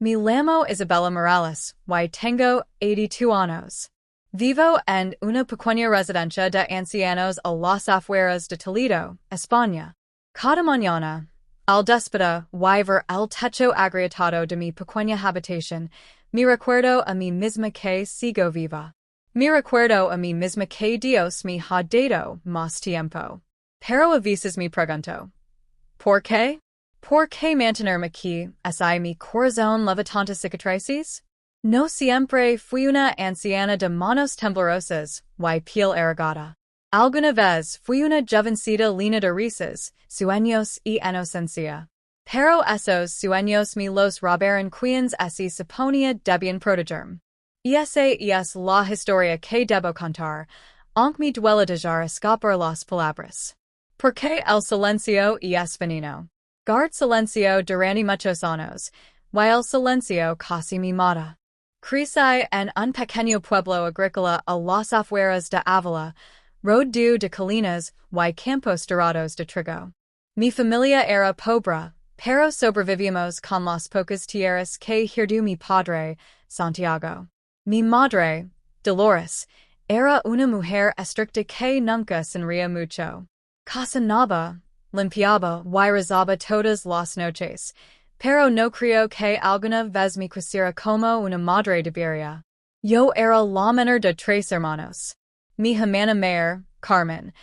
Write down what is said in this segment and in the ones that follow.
Me llamo Isabella Morales, y tengo 82 años. Vivo en una pequeña residencia de ancianos a las afueras de Toledo, España. Cada mañana, al despertar, y ver el techo agrietado de mi pequeña habitación, me recuerdo a mí misma que sigo viva. Me recuerdo a mí misma que Dios me ha dado más tiempo. Pero a veces me pregunto, ¿por qué? ¿Por qué mantenerme aquí, así mi corazón leva tantas cicatrices? No siempre fui una anciana de manos temblorosas, y piel arrugada. Alguna vez fui una jovencita llena de risas, sueños y inocencia. Pero esos sueños me los robaron quienes así suponía debían protegerme. Esa es la historia que debo contar, aunque me duele dejar escapar las palabras. Porque el silencio es veneno. Guard silencio durante muchos años, y el silencio casi me mata. Crecí en un pequeño pueblo agrícola a las afueras de Ávila, rodeado de colinas y campos dorados de trigo. Mi familia era pobre, pero sobrevivimos con las pocas tierras que heredó mi padre, Santiago. Mi madre, Dolores, era una mujer estricta que nunca sonría mucho. Cocinaba, limpiaba y rezaba todas las noches, pero no creo que alguna vez me quisiera como una madre debería. Yo era la menor de 3 hermanos. Mi hermana mayor, Carmen,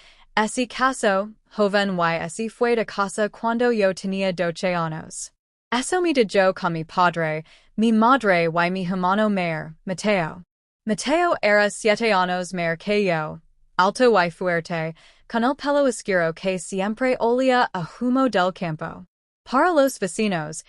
se casó, joven y se fue de casa cuando yo tenía 12 años. Eso me dejó con mi padre, mi madre y mi hermano mayor, Mateo. Mateo era 7 años mayor que yo, alto y fuerte, con el pelo oscuro que siempre olía a humo del campo. Para los vecinos,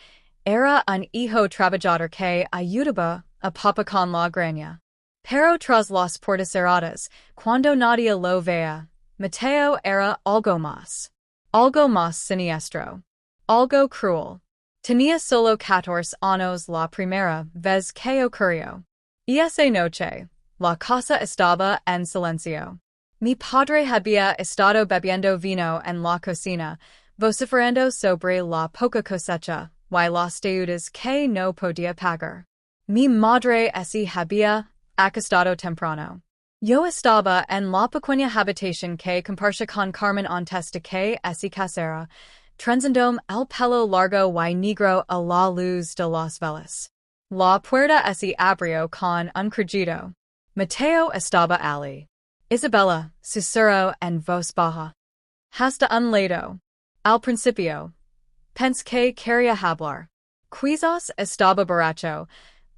era un hijo trabajador que ayudaba a papá con la graña. Pero tras las puertas cerradas, cuando nadie lo veía, Mateo era algo más siniestro. Algo cruel. Tenía solo 14 años la primera vez que ocurrió. Esa noche, la casa estaba en silencio. Mi padre había estado bebiendo vino en la cocina, vociferando sobre la poca cosecha y las deudas que no podía pagar. Mi madre se había acostado temprano. Yo estaba en la pequeña habitación que compartía con Carmen antes de que se casara, trenzando el pelo largo y negro a la luz de las velas. La puerta se abrió con un crujido. Mateo estaba allí. Isabella susurró en voz baja. Hasta un lado. Al principio, pensé que quería hablar. Quizás estaba borracho,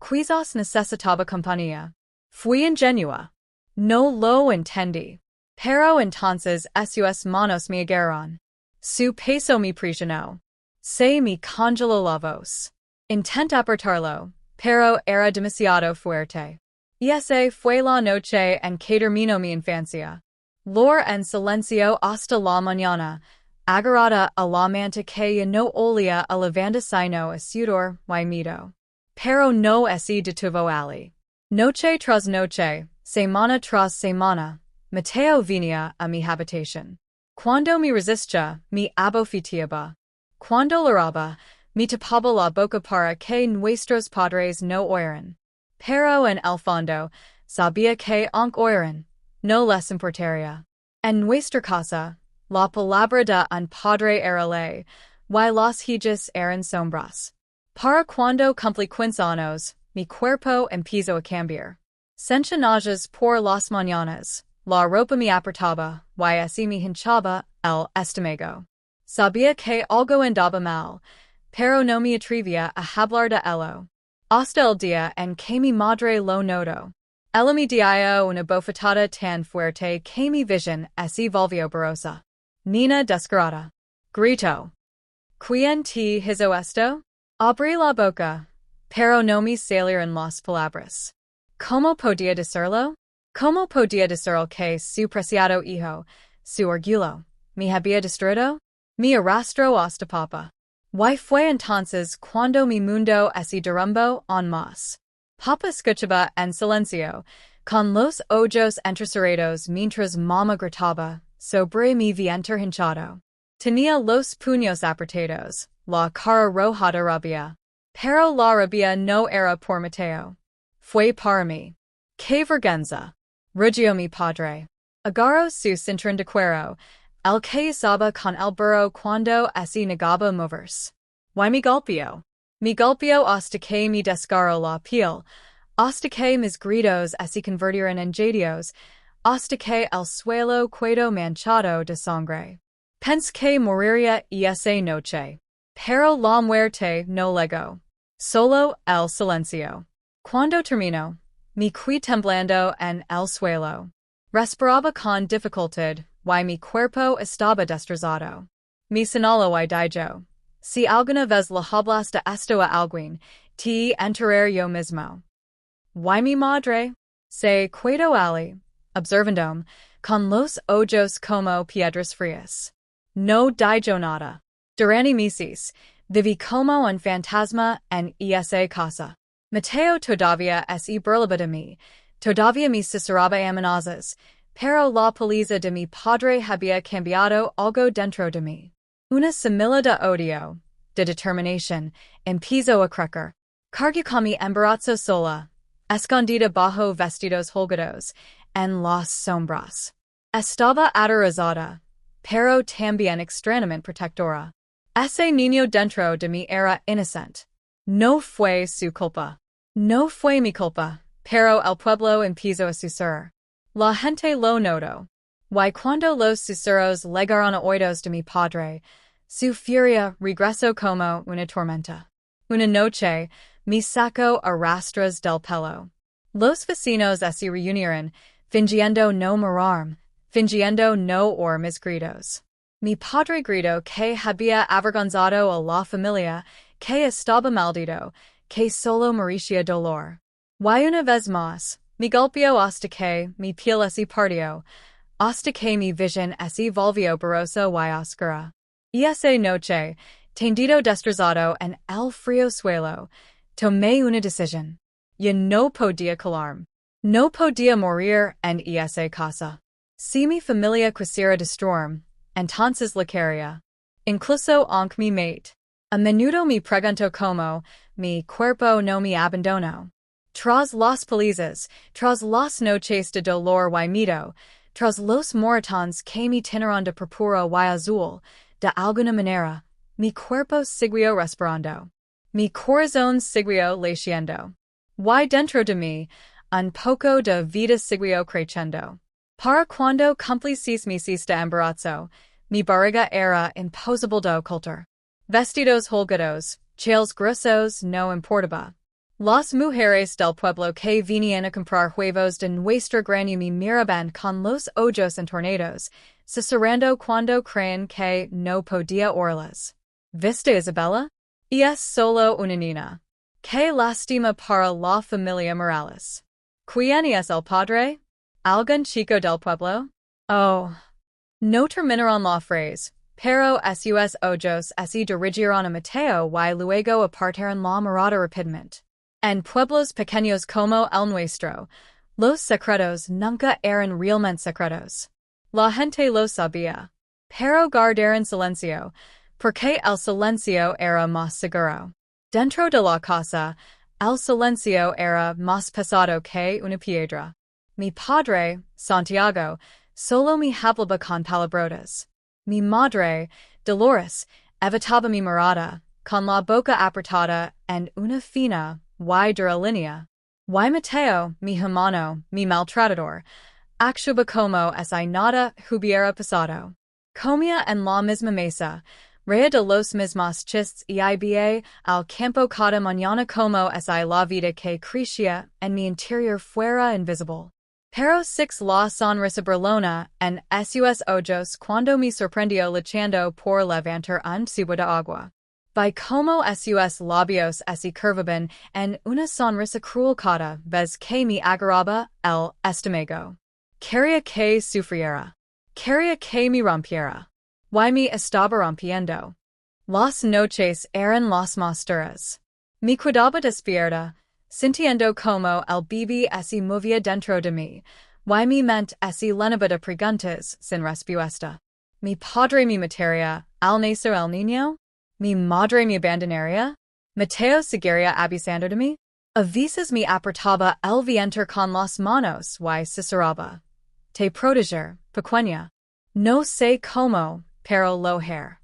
quizás necesitaba compañía. Fui ingenua. No lo entendí. Pero entonces sus manos me agarraron. Su peso me presionó. Se me congeló la voz. Intenté apretarlo, pero era demasiado fuerte. Esa fue la noche en que terminó mi infancia. Lor en silencio hasta la mañana, agarrada a la manta que ya no olía a lavanda sino a sudor y miedo. Pero no se detuvo allí. Noche tras noche, semana tras semana, Mateo venía a mi habitación. Cuando me resistía, me abofeteaba. Cuando lloraba, me tapaba la boca para que nuestros padres no oyeran. Pero en el fondo, sabía que aunque oyeran, no les importaría. En nuestra casa, la palabra de un padre era ley, y las hijas eran sombras. Para cuando cumplí 15 años, mi cuerpo empezó a cambiar. Senchanajas por las mañanas, la ropa me apretaba, y así me hinchaba el estómago. Sabía que algo andaba mal, pero no me atrevía a hablar de ello. Hasta el día en que mi madre lo notó. Ella me dio una bofetada tan fuerte que mi visión se volvió borrosa. Nina descarada. Gritó. ¿Quién te hizo esto? Abrí la boca, pero no me salieron las palabras. ¿Cómo podía decirlo? ¿Cómo podía decir que su preciado hijo, su orgullo, me había destruido? Me arrastró hasta papá. Y fue entonces cuando mi mundo se derrumbó en más. Papá escuchaba en silencio, con los ojos entrecerrados mientras mamá gritaba sobre mi vientre hinchado. Tenía los puños apretados, la cara roja de rabia. Pero la rabia no era por Mateo. Fue para mí. Que vergüenza. Rugió mi padre. Agarró su cinturón de cuero, el que usaba con el burro cuando se negaba a moverse. Y me golpeó. Me golpeó hasta que me desgarró la piel, hasta que mis gritos se convirtieron en jadios, hasta que el suelo quedó manchado de sangre. Pensé que moriría esa noche. Pero la muerte no llegó. Solo el silencio. Cuando terminó, me quedé temblando en el suelo. Respiraba con dificultad, y mi cuerpo estaba destrozado. Me señaló y dijo, si alguna vez le hablas de esto a alguien, te enterraré yo mismo. Y mi madre se quedó allí, observándome, con los ojos como piedras frías. No dijo nada. Durante meses, viví como un fantasma en esa casa. Mateo todavía burlaba de mí, todavía me susurraba amenazas, pero la paliza de mi padre había cambiado algo dentro de mí. Una semilla de odio, de determinación, empezó a crecer. Cargué con mi embarazo sola, escondida bajo vestidos holgados, en las sombras. Estaba aterrorizada, pero también extrañamente protectora. Ese niño dentro de mí era inocente. No fue su culpa. No fue mi culpa, pero el pueblo empezó a susurrar. La gente lo notó. Y cuando los susurros llegaron a oídos de mi padre, su furia regresó como una tormenta. Una noche, me sacó a rastras del pelo. Los vecinos se reunieron, fingiendo no mirarme, fingiendo no oír mis gritos. Mi padre gritó que había avergonzado a la familia, que estaba maldito, que solo merecía dolor. Y una vez más, me golpeó hasta que mi piel se partió, hasta que mi visión se volvió borrosa y oscura. Y esa noche, tendido destrozado en el frío suelo, tomé una decisión. Yo no podía callarme. No podía morir en esa casa. Si mi familia quisiera destruirme, entonces la quería. Incluso aunque mi mate. A menudo me pregunto cómo mi cuerpo no me abandonó. Tras las palizas, tras las noches de dolor y miedo, tras los moratones que me tenieron de púrpura y azul, de alguna manera, mi cuerpo siguió respirando. Mi corazón siguió latiendo. Y dentro de mí, un poco de vida siguió creciendo. Para cuando cumplí 6 meses de embarazo, mi barriga era imposible de ocultar. Vestidos holgados, chales gruesos no importaba. Las mujeres del pueblo que venían a comprar huevos de nuestra granja me miraban con los ojos entornados, susurrando cuando creen que no podía oírlas. ¿Viste Isabella? Y es solo una niña. Qué lástima para la familia Morales. ¿Quién es el padre? ¿Algún chico del pueblo? Oh. No terminaron la frase, pero sus ojos se dirigieron a Mateo y luego apartaron la mirada rápidamente. En pueblos pequeños como el nuestro, los secretos nunca eran realmente secretos. La gente lo sabía, pero guardaron silencio, porque el silencio era más seguro. Dentro de la casa, el silencio era más pesado que una piedra. Mi padre, Santiago, solo me hablaba con palabrotas. Mi madre, Dolores, evitaba mi mirada, con la boca apretada en una fina y dura línea. Y Mateo, mi hermano, mi maltratador, actuaba como si nada hubiera pasado. Comía en la misma mesa, reía de los mismos chistes y iba al campo cada mañana como si la vida que crecía en mi interior fuera invisible. Pero six la sonrisa burlona en sus ojos cuando me sorprendió luchando por levantar un cibo de agua. Vi como sus labios se curvaban en una sonrisa cruel cada vez que me agarraba el estómago. Quería que sufriera. Quería que me rompiera. Y me estaba rompiendo. Las noches eran las más duras. Me quedaba despierta, sintiendo como el bebé se movía dentro de mí, y mi mente se llenaba de preguntas sin respuesta. Mi padre me mataría al nacer el niño? Mi madre me abandonaría? Mateo seguiría abusando de mí? A veces me apartaba el vientre con las manos y susurraba. Te proteger, pequeña. No sé cómo, pero lo haré.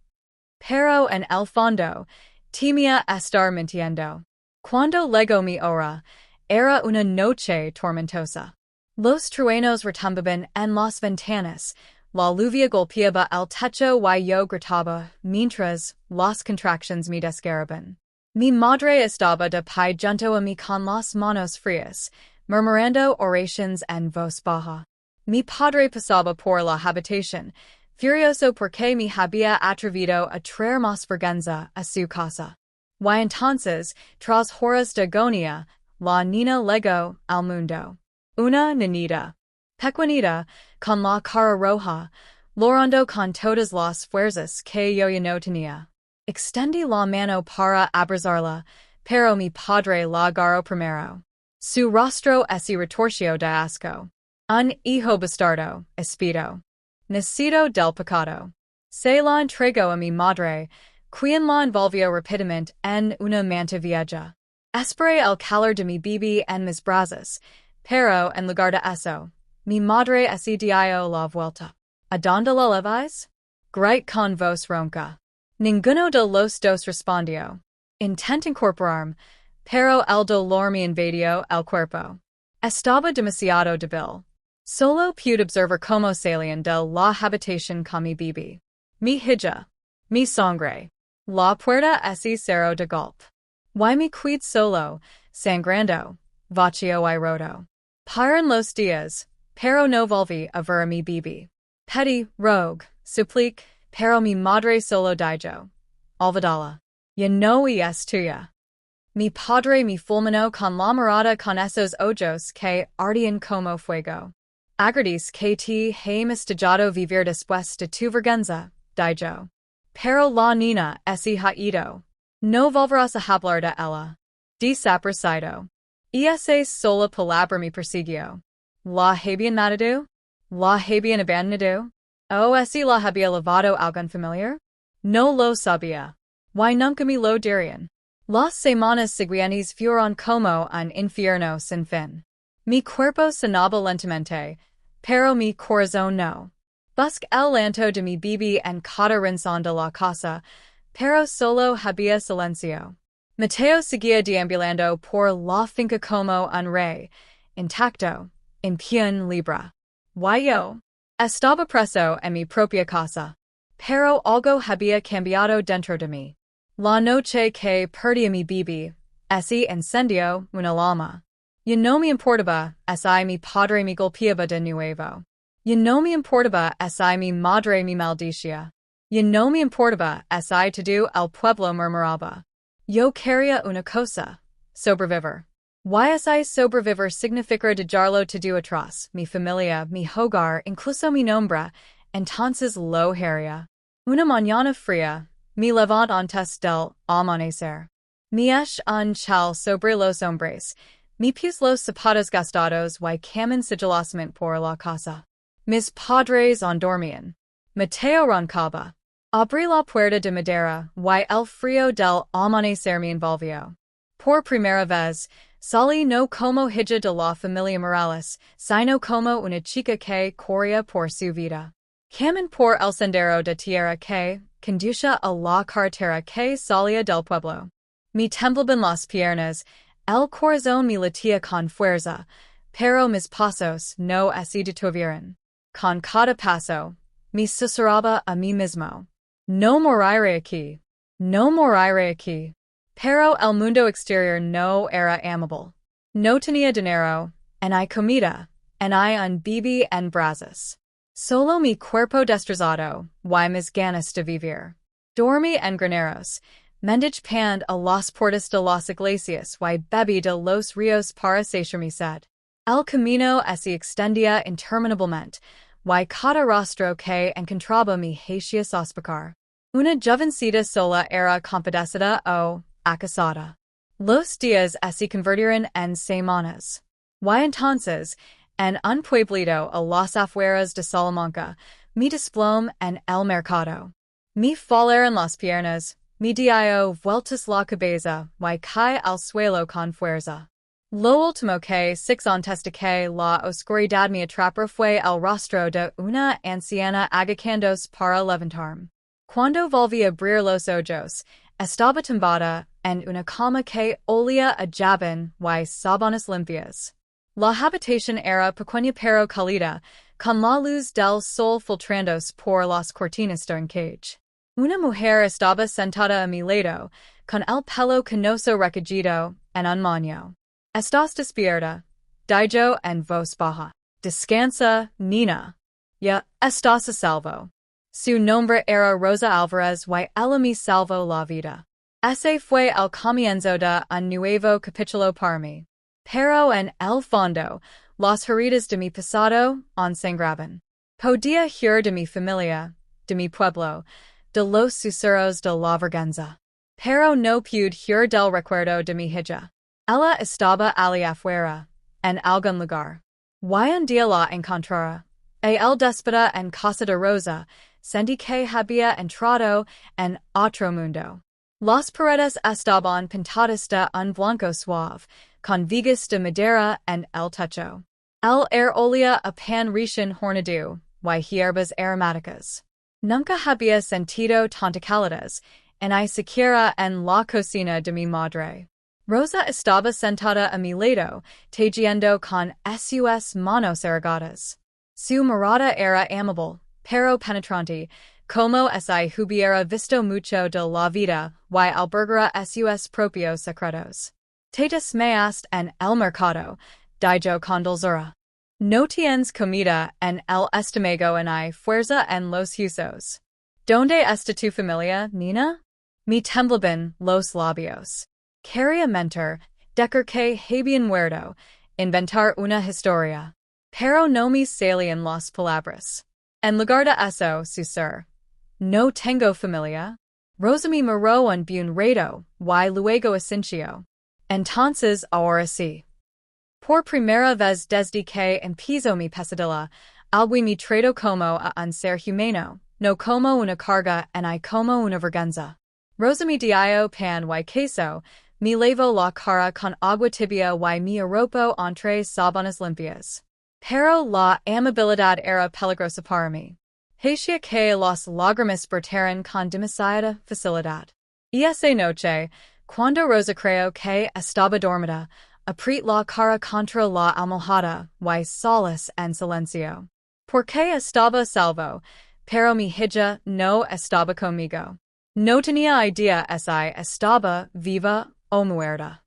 Pero en el fondo, temía estar mintiendo. Cuando llegó mi hora, era una noche tormentosa. Los truenos retumbaban en las ventanas, la lluvia golpeaba el techo y yo gritaba, mientras las contracciones me desgarraban. Mi madre estaba de pie junto a mí con las manos frías, murmurando oraciones en voz baja. Mi padre pasaba por la habitación, furioso porque me había atrevido a traer más vergüenza a su casa. Y entonces, tras horas de agonía, la niña llegó al mundo. Una niñita pequeñita, con la cara roja, llorando con todas las fuerzas que yo ya no tenía. Extendí la mano para abrazarla, pero mi padre la agarró primero. Su rostro se retorció de asco. Un hijo bastardo, espero. Nacido del pecado. Se la entregó a mi madre, quien la envolvió rápidamente en una manta vieja. Esperé el calor de mi bebé en mis brazos, pero en lugar de eso, mi madre se dio la vuelta. ¿A dónde la lleváis? Grit con voz ronca. Ninguno de los dos respondió. Intenté incorporarme, pero el dolor me invadió el cuerpo. Estaba demasiado débil. Solo pude observar cómo salían de la habitación con mi bebé. Mi hija. Mi sangre. La puerta se cerró de golpe. Y me quedé solo, sangrando, vacío y roto. Pasaron los días, pero no volví a ver a mi bebé. Pedí, rogue, suplique, pero mi madre solo dijo. Olvidala. Ya no es tuya. Mi padre me fulminó con la mirada con esos ojos que ardían como fuego. Agradez que te hayas dejado vivir después de tu vergüenza, dijo. Pero la niña ha ido. No volverás a hablar de ella. Desaparecido. Esa sola palabra me persiguió. ¿La habían matado? ¿La habían abandonado? ¿O si la había llevado algún familiar? No lo sabía. Y nunca me lo dirían. Las semanas siguientes fueron como un infierno sin fin. Mi cuerpo sanaba lentamente, pero mi corazón no. Busqué el llanto de mi bebé en cada rincón de la casa, pero solo había silencio. Mateo seguía deambulando por la finca como un rey, intacto, en pie libre. Y yo estaba preso en mi propia casa, pero algo había cambiado dentro de mí. La noche que perdí a mi bebé, se encendió una llama. Ya no me importaba si mi padre me golpeaba de nuevo. Ya no me importaba si mi madre me maldecía. Ya no me importaba si todo el pueblo murmuraba. Yo quería una cosa, sobrevivir. Y si sobrevivir significa dejarlo todo atrás, mi familia, mi hogar, incluso mi nombre, entonces lo haría. Una mañana fría, me levanté antes del amanecer. Me eché un chal sobre los hombres, me puse los zapatos gastados y caminé sigilosamente por la casa. Mis padres dormían. Mateo roncaba. Abrí la puerta de madera y el frío del amanecer me envolvió. Por primera vez, salí no como hija de la familia Morales, sino como una chica que corría por su vida. Caminé por el sendero de tierra que conduce a la carretera que salía del pueblo. Me temblaban las piernas, el corazón me latía con fuerza, pero mis pasos no se detuvieron. Con cada paso, me susurraba a mí mismo. No moriré aquí. No moriré aquí. Pero el mundo exterior no era amable. No tenía dinero, ni comida, ni un bebé en brazos. Solo mi cuerpo destrozado, y mis ganas de vivir. Dormí en graneros, mendig pan a las puertas de las iglesias y bebí de los ríos para saciar mi sed. El camino se extendía interminablemente, y cada rostro que encontraba me hacía sospechar. Una jovencita sola era compadecida o acosada. Los días se convirtieron en semanas. Y entonces, en un pueblito a las afueras de Salamanca, me desplomé en el mercado. Me fallaron las piernas, mi dio vueltas la cabeza, y cae al suelo con fuerza. Lo último que 6 antes de que la oscuridad me atrapara fue el rostro de una anciana agachándose para levantarme. Cuando volví a abrir los ojos, estaba tumbada en una cama que olía a jabón y sábanas limpias. La habitación era pequeña pero cálida, con la luz del sol filtrándose por las cortinas de un cage. Una mujer estaba sentada a mi lado, con el pelo canoso recogido en un moño. ¿Estás despierta? Dijo en voz baja. Descansa, Nina. Ya estás a salvo. Su nombre era Rosa Alvarez y ella me salvó la vida. Ese fue el comienzo de un nuevo capítulo para mí. Pero en el fondo, las heridas de mi pasado ensangraban. Podía huir de mi familia, de mi pueblo, de los susurros de la vergüenza. Pero no pude huir del recuerdo de mi hija. Ella estaba allá afuera, en algún lugar. Y un día la encontrara. El déspota en casa de Rosa, sentí que había entrado en otro mundo. Las paredes estaban pintadas de un blanco suave, con vigas de madera en el techo. El air olía a pan recién horneado, y hierbas aromáticas. Nunca había sentido tanta calidez, ni siquiera en la cocina de mi madre. Rosa estaba sentada a mi lado, tejiendo con sus manos arrugadas. Su mirada era amable, pero penetrante, como si hubiera visto mucho de la vida y albergara sus propios secretos. Te desmayaste en el mercado, dijo con dulzura. No tienes comida en el estómago ni fuerza en los huesos. ¿Dónde está tu familia, Nina? Me temblaban los labios. Quería mentir, decir que habían muerto, inventar una historia. Pero no me salían las palabras. En lugar de eso, susurré. No tengo familia. Rosa me miró un buen rato, y luego asintió. Entonces ahora sí. Por primera vez desde que empezó mi pesadilla, algo me trató como a un ser humano, no como una carga ni como una vergüenza. Rosa me dio pan y queso, me lavó la cara con agua tibia y me arropó entre sábanas limpias. Pero la amabilidad era peligrosa para mí. Hacía que las lágrimas brotaran con demasiada facilidad. Y esa noche, cuando Rosa creyó que estaba dormida, apretó la cara contra la almohada y solas en silencio. Porque estaba salvo, pero mi hija no estaba conmigo. No tenía idea si estaba viva o muerta.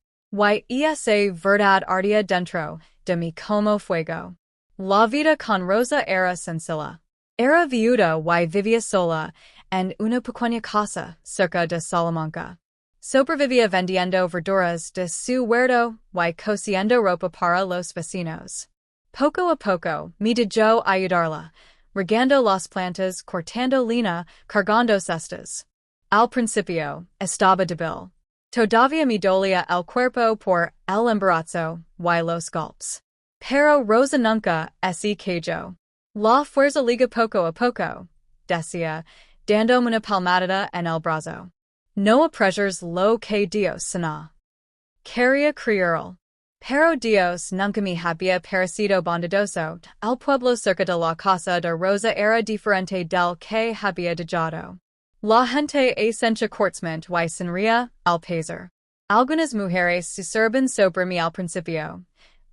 Y esa verdad ardía dentro de mí como fuego. La vida con Rosa era sencilla. Era viuda y vivía sola en una pequeña casa cerca de Salamanca. Sobrevivía vendiendo verduras de su huerto y cosiendo ropa para los vecinos. Poco a poco me dejó ayudarla, regando las plantas, cortando leña, cargando cestas. Al principio, estaba débil. Todavía me dolía el cuerpo por el embarazo y los golpes. Pero Rosa nunca se cayó. La fuerza liga poco a poco, decía, dándome una palmadita en el brazo. No aprecies lo que Dios sana. Quería creerlo. Pero Dios nunca me había parecido bondadoso. El pueblo cerca de la casa de Rosa era diferente del que había dejado. La gente hacía cortesmente y sonría al pasar. Algunas mujeres susurban sobre mí al principio.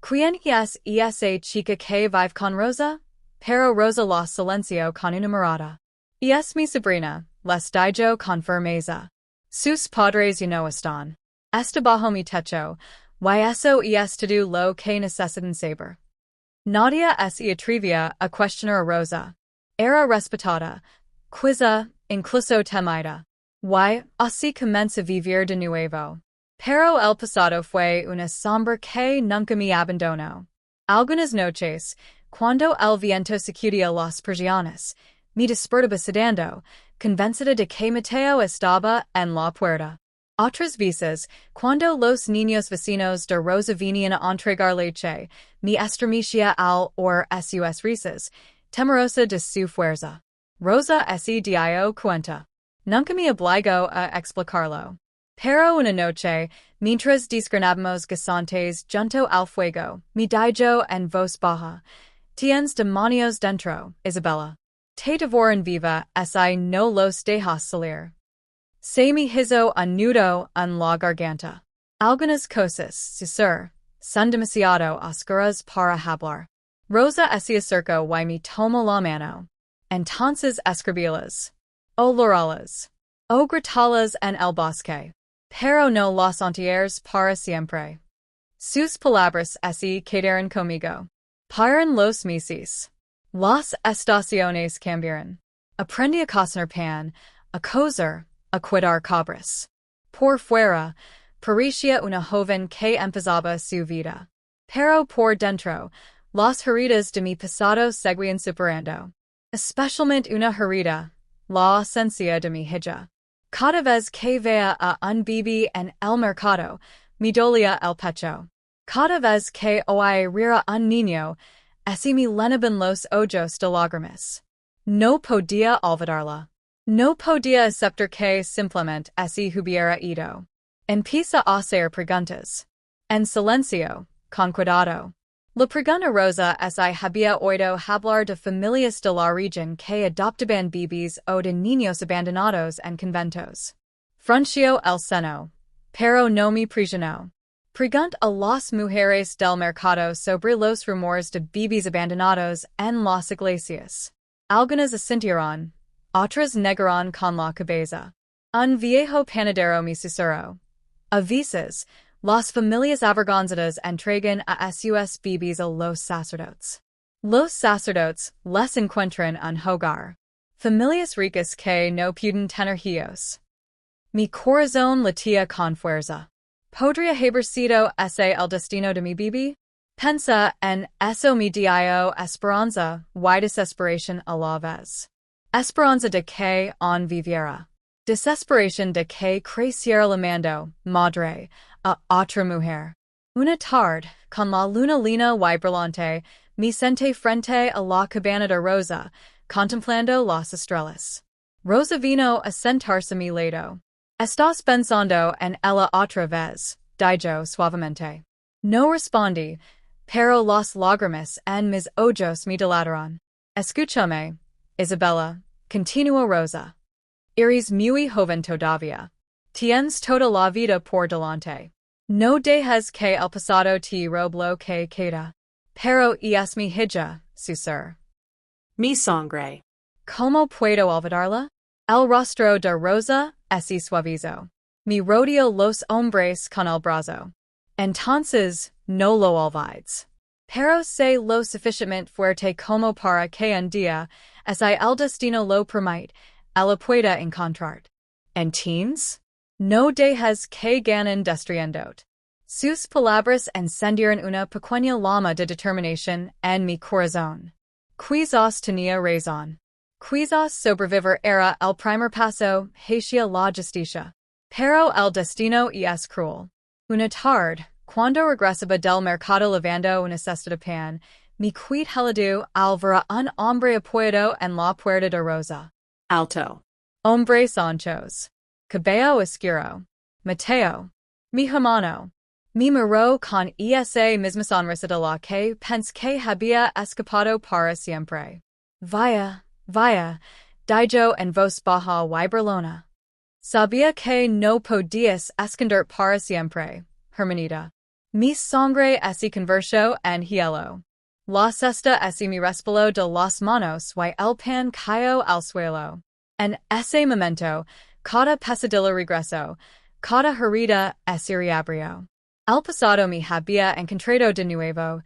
¿Quién es esa chica que vive con Rosa? Pero Rosa la silenció con una mirada. Es mi sobrina, les dijo con firmeza. Sus padres ya no están. Está bajo mi techo, y eso es todo lo que necesitan saber. Nadie se atrevía a cuestionar a Rosa. Era respetada, quizá, incluso temida. Y así comenzó a vivir de nuevo. Pero el pasado fue una sombra que nunca me abandonó. Algunas noches, cuando el viento sacudía las persianas, me despertaba sudando, convencida de que Mateo estaba en la puerta. Otras veces, cuando los niños vecinos de Rosa venían a entregar leche, me estremecía al oír sus risas, temerosa de su fuerza. Rosa se dio cuenta. Nunca me obligo a explicarlo. Pero una noche, mientras desgranamos guisantes junto al fuego, mi dijo en voz baja, tienes demonios dentro, Isabella. Te devoran viva, si no los dejas salir. Se me hizo un nudo en la garganta. Algunas cosas, Susur, son demasiado oscuras para hablar. Rosa se acercó y me tomó la mano. Entonces escribílas. O lloralas. O gritalas en el bosque. Pero no las entierres para siempre. Sus palabras se quedaron conmigo. Paran los meses. Las estaciones cambiaron. Aprendí a cocinar pan, a coser, a cuidar cabras. Por fuera, parecía una joven que empezaba su vida. Pero por dentro, las heridas de mi pasado seguían superando. Especialmente una herida, la ausencia de mi hija. Cada vez que veía a un bebé en el mercado, me dolía el pecho. Cada vez que oía reír a un niño, se me llenaban los ojos de lágrimas. No podía olvidarla. No podía aceptar que simplemente se hubiera ido. Empieza a hacer preguntas. En silencio, con cuidado. La pregunta rosa había oído hablar de familias de la región que adoptaban bebés o de niños abandonados en conventos. Frunció el seno. Pero no me presionó. Pregunt a las mujeres del mercado sobre los rumores de bebés abandonados en las iglesias. Algunas asintieron, otras negaron con la cabeza. Un viejo panadero me susurró. A veces, las familias avergonzadas entregan a sus bebés a los sacerdotes. Los sacerdotes les encuentran un hogar. Familias ricas que no pueden tener hijos. Mi corazón latía con fuerza. ¿Podría haber sido ese el destino de mi bebé? Pensa en eso me dio esperanza y desesperación a la vez. Esperanza de que aún viviera. Desesperación de que creciera llamando, madre, a otra mujer. Una tarde, con la luna llena y brillante, me senté frente a la cabana de Rosa, contemplando las estrellas. Rosa vino a sentarse a mi lado. ¿Estás pensando en ella otra vez? Dijo suavemente. No respondí, pero las lágrimas en mis ojos me delataron. Escúchame, Isabella, continuó Rosa. Eres muy joven todavía. Tienes toda la vida por delante. No dejes que el pasado te robe lo que queda. Pero es mi hija, Susur. Mi sangre. ¿Cómo puedo olvidarla? El rostro de Rosa se suavizó. Me rodeó los hombres con el brazo. Entonces, no lo olvides. Pero sé lo suficientemente fuerte como para que un día, el destino lo permite, ella pueda encontrarte. ¿Entiendes? No dejes que ganen destruyéndote. Sus palabras encendieron una pequeña llama de determinación en mi corazón. Quizás tenía razón. Quizás sobrevivir era el primer paso hacia la justicia. Pero el destino es cruel. Una tarde, cuando regresaba del mercado lavando una cesta de pan, me quedé helado al ver a un hombre apoyado en la puerta de Rosa. Alto. Hombre Sanchos. Cabello oscuro. Mateo. Mi hermano. Me miró con esa misma sonrisa de la que pensé que había escapado para siempre. Vaya, dijo en voz baja y burlona. Sabía que no podías esconder para siempre, hermanita. Mi sangre se convirtió en hielo. La cesta se me resbaló de las manos y el pan cayó al suelo. En ese momento, cada pesadilla regresó, cada herida se reabrió. El pasado me había encontrado de nuevo.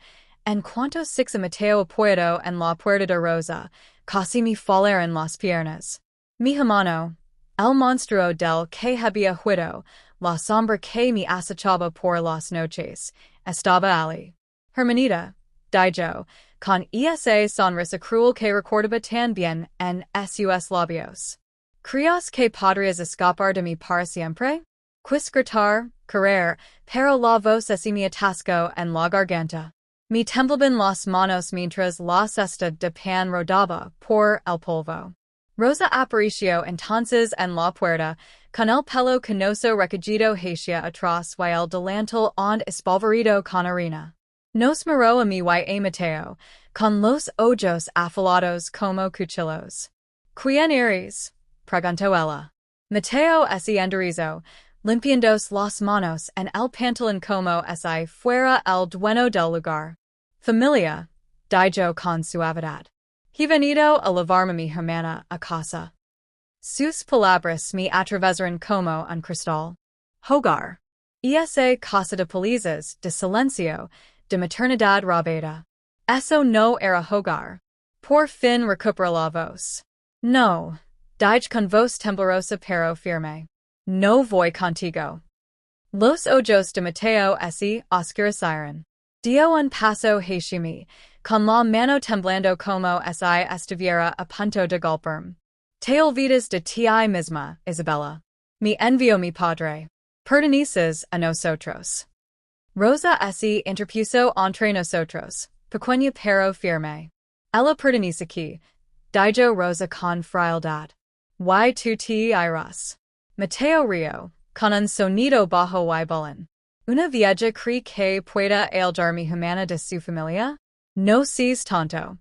En cuanto se Mateo apoyado en la puerta de Rosa, casi me falleron las piernas. Mi hermano, el monstruo del que había huido, la sombra que me acechaba por las noches, estaba allí. Hermanita, dijo, con esa sonrisa cruel que recordaba tan bien en sus labios. ¿Crees que podrías escapar de mí para siempre? Quis gritar, correr, pero la voz se me atascó en la garganta. Me temblaban las manos mientras la cesta de pan rodaba por el polvo. Rosa aparicio entonces en la puerta, con el pelo canoso recogido hacia atrás y el delantal ond espolvorido con harina. Nos miró a mí y Mateo, con los ojos afilados como cuchillos. ¿Quién eres? Preguntó ella. Mateo ese enderizo, limpiandos las manos en el pantalón como si fuera el dueño del lugar. Familia, dijo con suavidad. He venido a llevarme mi hermana a casa. Sus palabras me atravesaron como un cristal. Hogar. Esa casa de palizas, de silencio, de maternidad rabeda. Eso no era hogar. Por fin recuperé la voz. No, dije con voz temblorosa pero firme. No voy contigo. Los ojos de Mateo se oscurecieron. Dio un paso hacia mí, con la mano temblando como si estuviera a punto de golpearme. Te olvidas de ti misma, Isabella. Me envió mi padre. Perteneces a nosotros. Rosa se interpuso entre nosotros, pequeña pero firme. Ella pertenece aquí, dijo Rosa con frialdad. Y tú te irás. Mateo rió, con un sonido bajo y bullen. ¿Una vieja cree que pueda ayudar mi hermana de su familia? No seas tonto.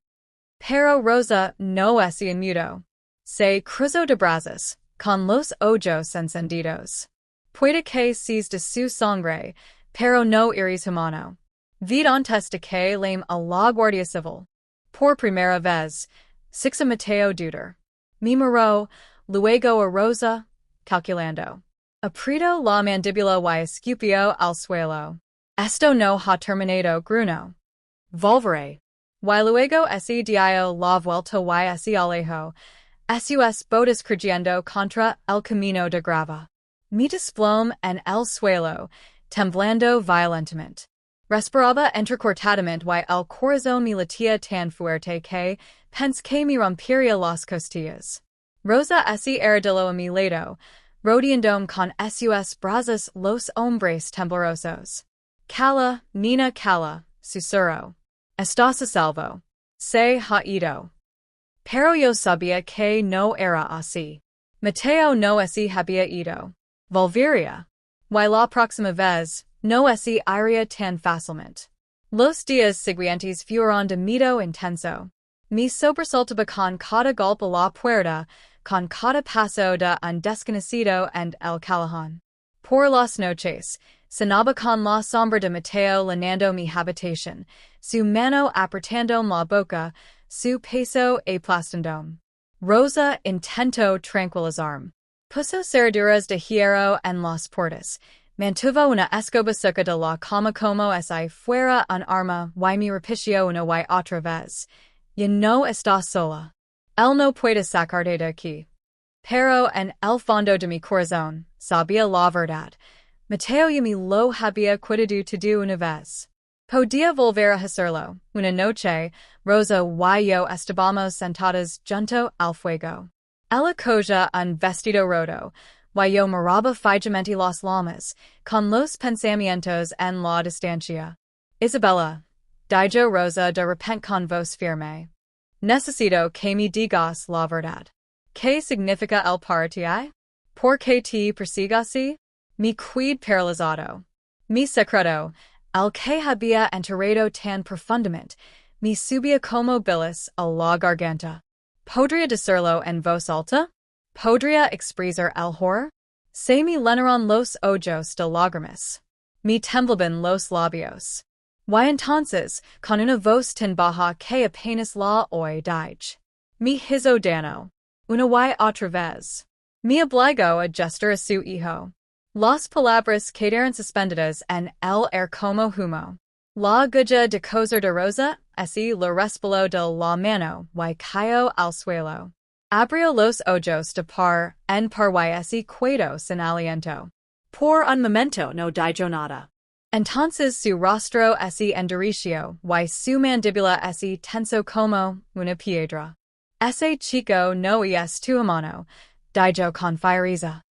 Pero Rosa no es inmudo. Se cruzó de brazos, con los ojos encendidos. Puede que seas de su sangre, pero no eres humano. Vid antes de que llame a la Guardia Civil. Por primera vez, Sixa Mateo dudar. Me miró, luego a Rosa, calculando. Apretó la mandíbula y escupió al suelo. Esto no ha terminado, gruñó. Volveré. Y luego se dio la vuelta y se alejó. Sus botas creyendo contra el camino de grava. Me desplomé en el suelo, temblando violentamente. Respiraba entrecortadamente y el corazón me latía tan fuerte que pensé que me rompería las costillas. Rosa se arrodilló a mi lado, rodeándome con sus brazos los hombres temblorosos. Calla, Nina, calla, susurró. Estás a salvo. Se ha ido. Pero yo sabía que no era así. Mateo no se había ido. Volvería. Y la próxima vez, no se iría tan fácilmente. Los días siguientes fueron de miedo intenso. Me sobresaltaba con cada golpe a la puerta, con cada paso de un desconocido en el callejón. Por las noches, cenaba con la sombra de Mateo llenando mi habitación, su mano apretando la boca, su peso aplastándome. Rosa intentó tranquilizarme. Puso cerraduras de hierro en las puertas, mantuvo una escoba cerca de la cama como si fuera un arma y me repitió una y otra vez. Ya no estás sola. Él no puede sacarte de aquí. Pero en el fondo de mi corazón, sabía la verdad. Mateo y me lo había cuidado todo una vez. Podía volver a hacerlo. Una noche, Rosa y yo estábamos sentadas junto al fuego. Ella cogía un vestido roto, y yo miraba fijamente las llamas, con los pensamientos en la distancia. Isabella, dijo Rosa de repente con voz firme. Necesito que me digas la verdad. ¿Qué significa el para ti? ¿Por qué te persigue así? Me quedé paralizado. Mi secreto, el que había enterrado tan profundamente, me subía como bilis a la garganta. ¿Podría decirlo en voz alta? ¿Podría expresar el horror? Se me llenaron los ojos de lágrimas. Me temblaban los labios. Y entonces, con una voz tan baja que apenas la oí, dije. Me hizo daño. Una y otra vez. Me obligó a gestar a su hijo. Las palabras quedaron suspendidas en el aire como humo. La aguja de coser de Rosa, así lo respiró de la mano, y cayó al suelo. Abrió los ojos de par en par y así quedó sin aliento. Por un momento no dijo nada. Entonces su rostro se endureció y su mandíbula se tensó como una piedra. Ese chico no es tu hermano, dijo con fiereza.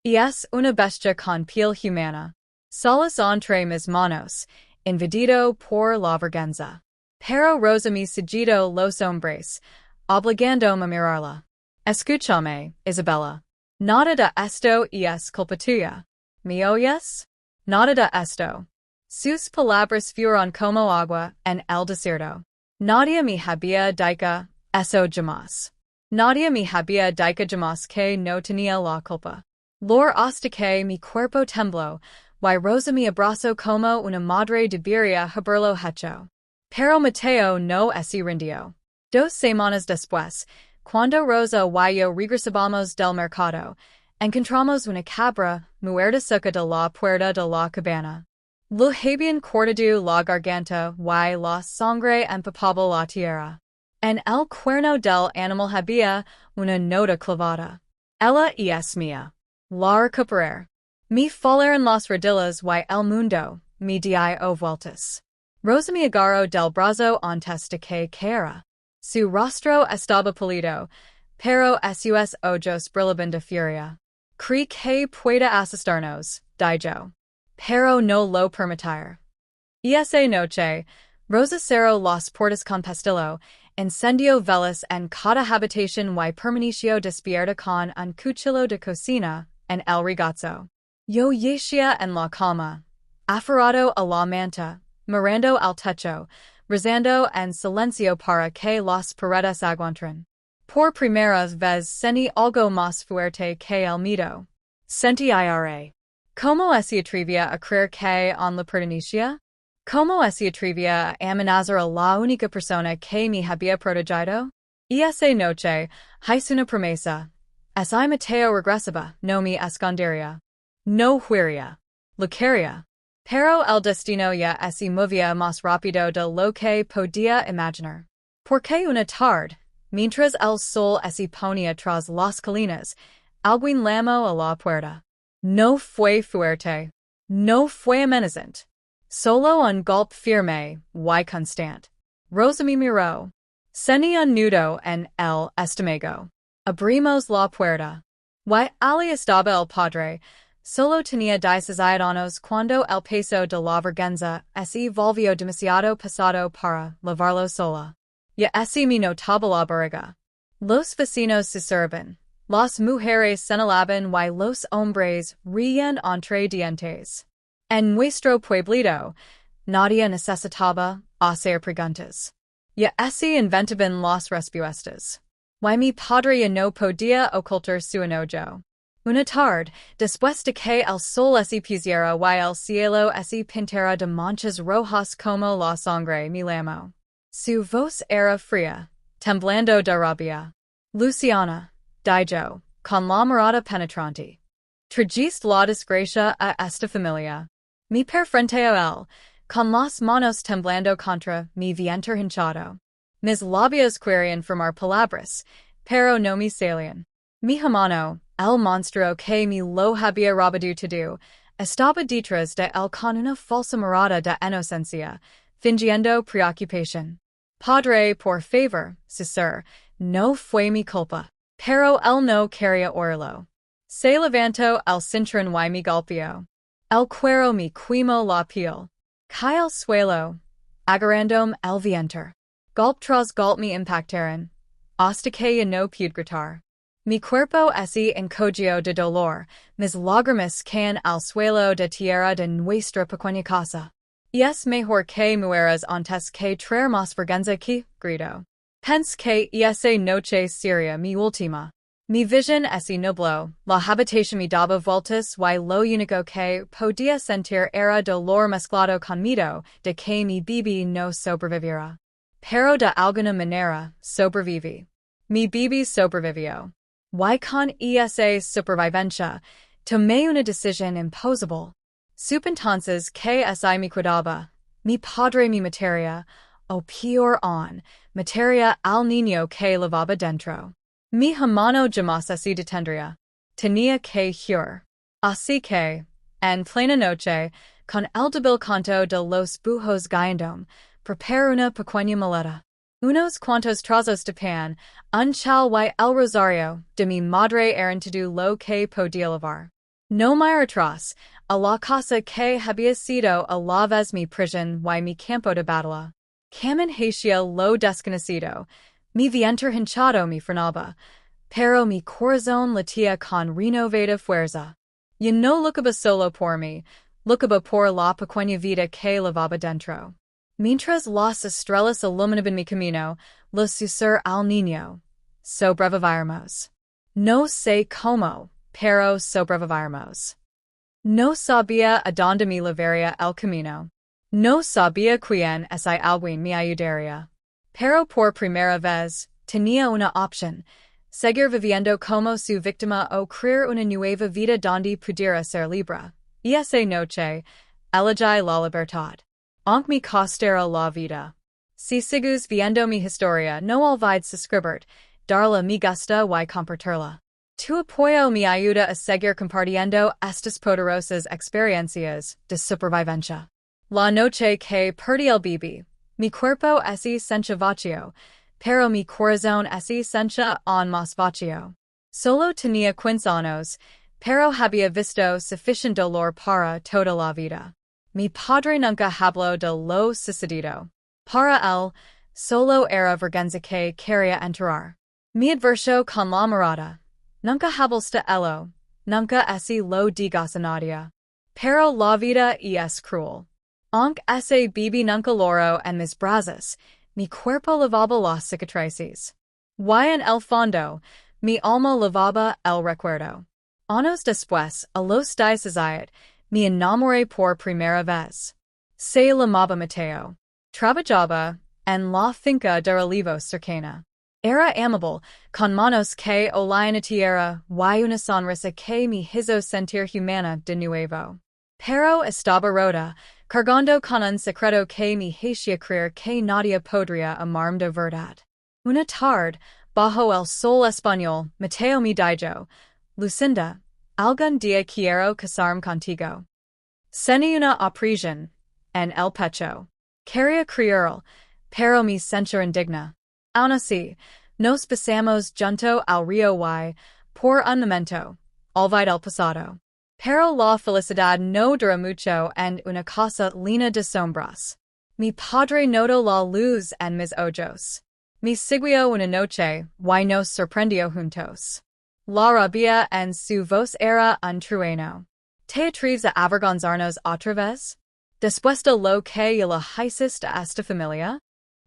Es una bestia con piel humana. Solos entre mis manos, invadido por la vergüenza. Pero Rosa me sugirió los hombres, obligándome a mirarla. Escúchame, Isabella. Nada de esto es culpa tuya. ¿Me oyes? Nada de esto. Sus palabras fueron como agua en el desierto. Nadie me había dicho eso jamás. Nadie me había dicho jamás que no tenía la culpa. Lor hasta que mi cuerpo tembló, y Rosa me abrazó como una madre debería haberlo hecho. Pero Mateo no se rindió. 2 semanas después, cuando Rosa y yo regresábamos del mercado, encontramos una cabra muerta cerca de la puerta de la cabana. Lo habían cortado la garganta y la sangre empapaba la tierra. En el cuerno del animal había una nota clavada. Ella es mía. La recuperé. Me falaron las rodillas y el mundo me dio vueltas. Rosa me agarró del brazo antes de que caera. Su rostro estaba pálido, pero sus ojos brillaban de furia. Cree que pueda asustarnos, dijo. Pero no lo permitir. Esa noche, Rosa cerró las puertas con pestillo, encendió velas en cada habitación y permaneció despierta con un cuchillo de cocina en el regazo. Yo yacía en la cama, aferrado a la manta, mirando al techo, rezando en silencio para que las paredes aguantaran. Por primera vez sentí algo más fuerte que el miedo. Sentí ira. ¿Cómo se atrevía a creer que en la pertenencia? ¿Cómo se atrevía a amenazar a la única persona que me había protegido? Esa noche, hice una promesa. Si Mateo regresaba, no me escondería. No huiría. Lo quería. Pero el destino ya se movía más rápido de lo que podía imaginar. Porque una tarde, mientras el sol se ponía tras las colinas, alguien llamó a la puerta. No fue fuerte. No fue amenazante. Solo un golpe firme y constante. Rosa me miró. Sentí un nudo en el estómago. Abrimos la puerta. Y allí estaba el padre. Solo tenía 16 años cuando el peso de la vergüenza se volvió demasiado pesado para llevarlo sola. Ya se me notaba la barriga. Los vecinos se servían. Las mujeres señalaban y los hombres reían entre dientes. En nuestro pueblito, nadie necesitaba hacer preguntas. Ya se inventaban las respuestas. Y mi padre ya no podía ocultar su enojo. Una tarde, después de que el sol se pusiera y el cielo se pintara de manchas rojas como la sangre, me llamó. Su voz era fría, temblando de rabia. Luciana, dijo, con la mirada penetrante. Trajiste la desgracia a esta familia. Me frente a él, con las manos temblando contra mi vientre hinchado. Mis labios querían formar palabras, pero no me salían. Mi hermano, el monstruo que me lo había robado todo, estaba detrás de él con una falsa mirada de inocencia, fingiendo preocupación. Padre, por favor, César, no fue mi culpa. Pero él no quería oírlo. Se levantó el cinturón y me golpeó. El cuero me quemó la piel. Caí al suelo, agarrándome el vientre. Golpe tras golpe me impactaron, hasta que ya no pude gritar. Mi cuerpo se encogió de dolor, mis lágrimas caen al suelo de tierra de nuestra pequeña casa. Es mejor que mueras antes que traer más vergüenza que, gritó. Pense que esa noche sería mi última. Mi visión se nubló, la habitación me daba vueltas y lo único que podía sentir era dolor mezclado con miedo de que mi bebé no sobreviviera. Pero de alguna manera, sobreviví. Mi bebé sobrevivió. Y con esa supervivencia, tomé una decisión imposible. Supe entonces que si me cuidaba, mi padre me mataría, o peor aún, mataría al niño que llevaba dentro. Mi hermano jamás se detendría. Tenía que huir. Así que, en plena noche, con el débil canto de los búhos gallandome, preparé una pequeña maleta. Unos cuantos trozos de pan, un chal y el rosario de mi madre eran todo lo que podía llevar. No me atrás, a la casa que había sido a la vez mi prisión y mi campo de batalla. Camin hacia lo desconocido, mi vientre hinchado me frenaba, pero mi corazón latía con renovativa fuerza. Y no lucaba solo por mí, lucaba por la pequeña vida que lavaba dentro. Mientras las estrellas iluminaban mi camino, los susurros al niño. Sobreviviremos. No sé cómo, pero sobreviviremos. No sabía a dónde me llevaría el camino. No sabía quién es alguien me ayudaría. Pero por primera vez, tenía una opción. Seguir viviendo como su víctima o crear una nueva vida donde pudiera ser libre. Y esa noche, elegí la libertad. Aunque me costara la vida. Si sigues viendo mi historia, no olvides suscribir, darle me gusta y compartirla. Tu apoyo me ayuda a seguir compartiendo estas poderosas experiencias de supervivencia. La noche que perdí el bebé, mi cuerpo se sentía vacío, pero mi corazón se sentía aún más vacío. Solo tenía 15 años, pero había visto suficiente dolor para toda la vida. Mi padre nunca habló de lo sucedido. Para él, solo era vergüenza que quería enterrar. Mi adverso con la mirada. Nunca hablaste ello, nunca lo digas a nadie. Pero la vida es cruel. Aunque ese bebé nunca lloró en mis brazos, mi cuerpo lavaba las cicatrices. Y en el fondo, mi alma lavaba el recuerdo. Años después, a los 17, me enamoré por primera vez. Se llamaba Mateo. Trabajaba en la finca de relevos cercana. Era amable, con manos que olían a tierra y una sonrisa que me hizo sentir humana de nuevo. Pero estaba rota, cargando con un secreto que me hacía creer que nadie podría amarme de verdad. Una tarde, bajo el sol español, Mateo me dijo, Lucinda, algún día quiero casarme contigo. Sentí una opresión en el pecho. Quería creerlo, pero me sentía indigna. Aún así, nos pasamos junto al río y, por un momento, olvidé el pasado. Pero la felicidad no dura mucho en una casa llena de sombras. Mi padre notó la luz en mis ojos. Me siguió una noche y nos sorprendió juntos. La rabia en su voz era un trueno. ¿Te atreves a avergonzarnos otra vez? Después de lo que le hiciste a esta familia?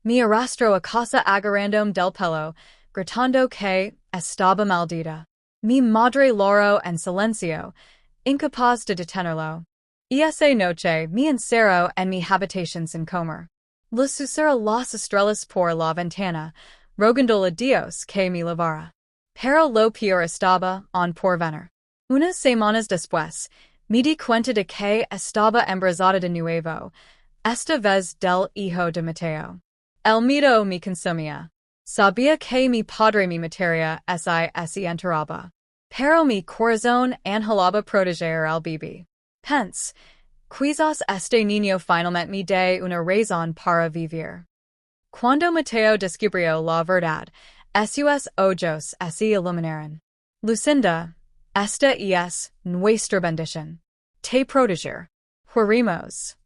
Me arrastró a casa agarrándome del pelo, gritando que estaba maldita. Mi madre lloró en silencio, incapaz de detenerlo. Y esa noche me encerró en mi habitación sin comer. Le susurré las estrellas por la ventana, rogándole a Dios que me librara. Pero lo peor estaba aún por venir. Unas semanas después, me di cuenta de que estaba embarazada de nuevo, esta vez del hijo de Mateo. El miedo me consumía. Sabía que mi padre me mataría si enterraba. Pero mi corazón anhelaba proteger al bebé. Pense, quizás este niño finalmente me dé una razón para vivir. Cuando Mateo descubrió la verdad, sus ojos se iluminaron. Lucinda, esta es nuestra bendición. Te proteger. Jurimos.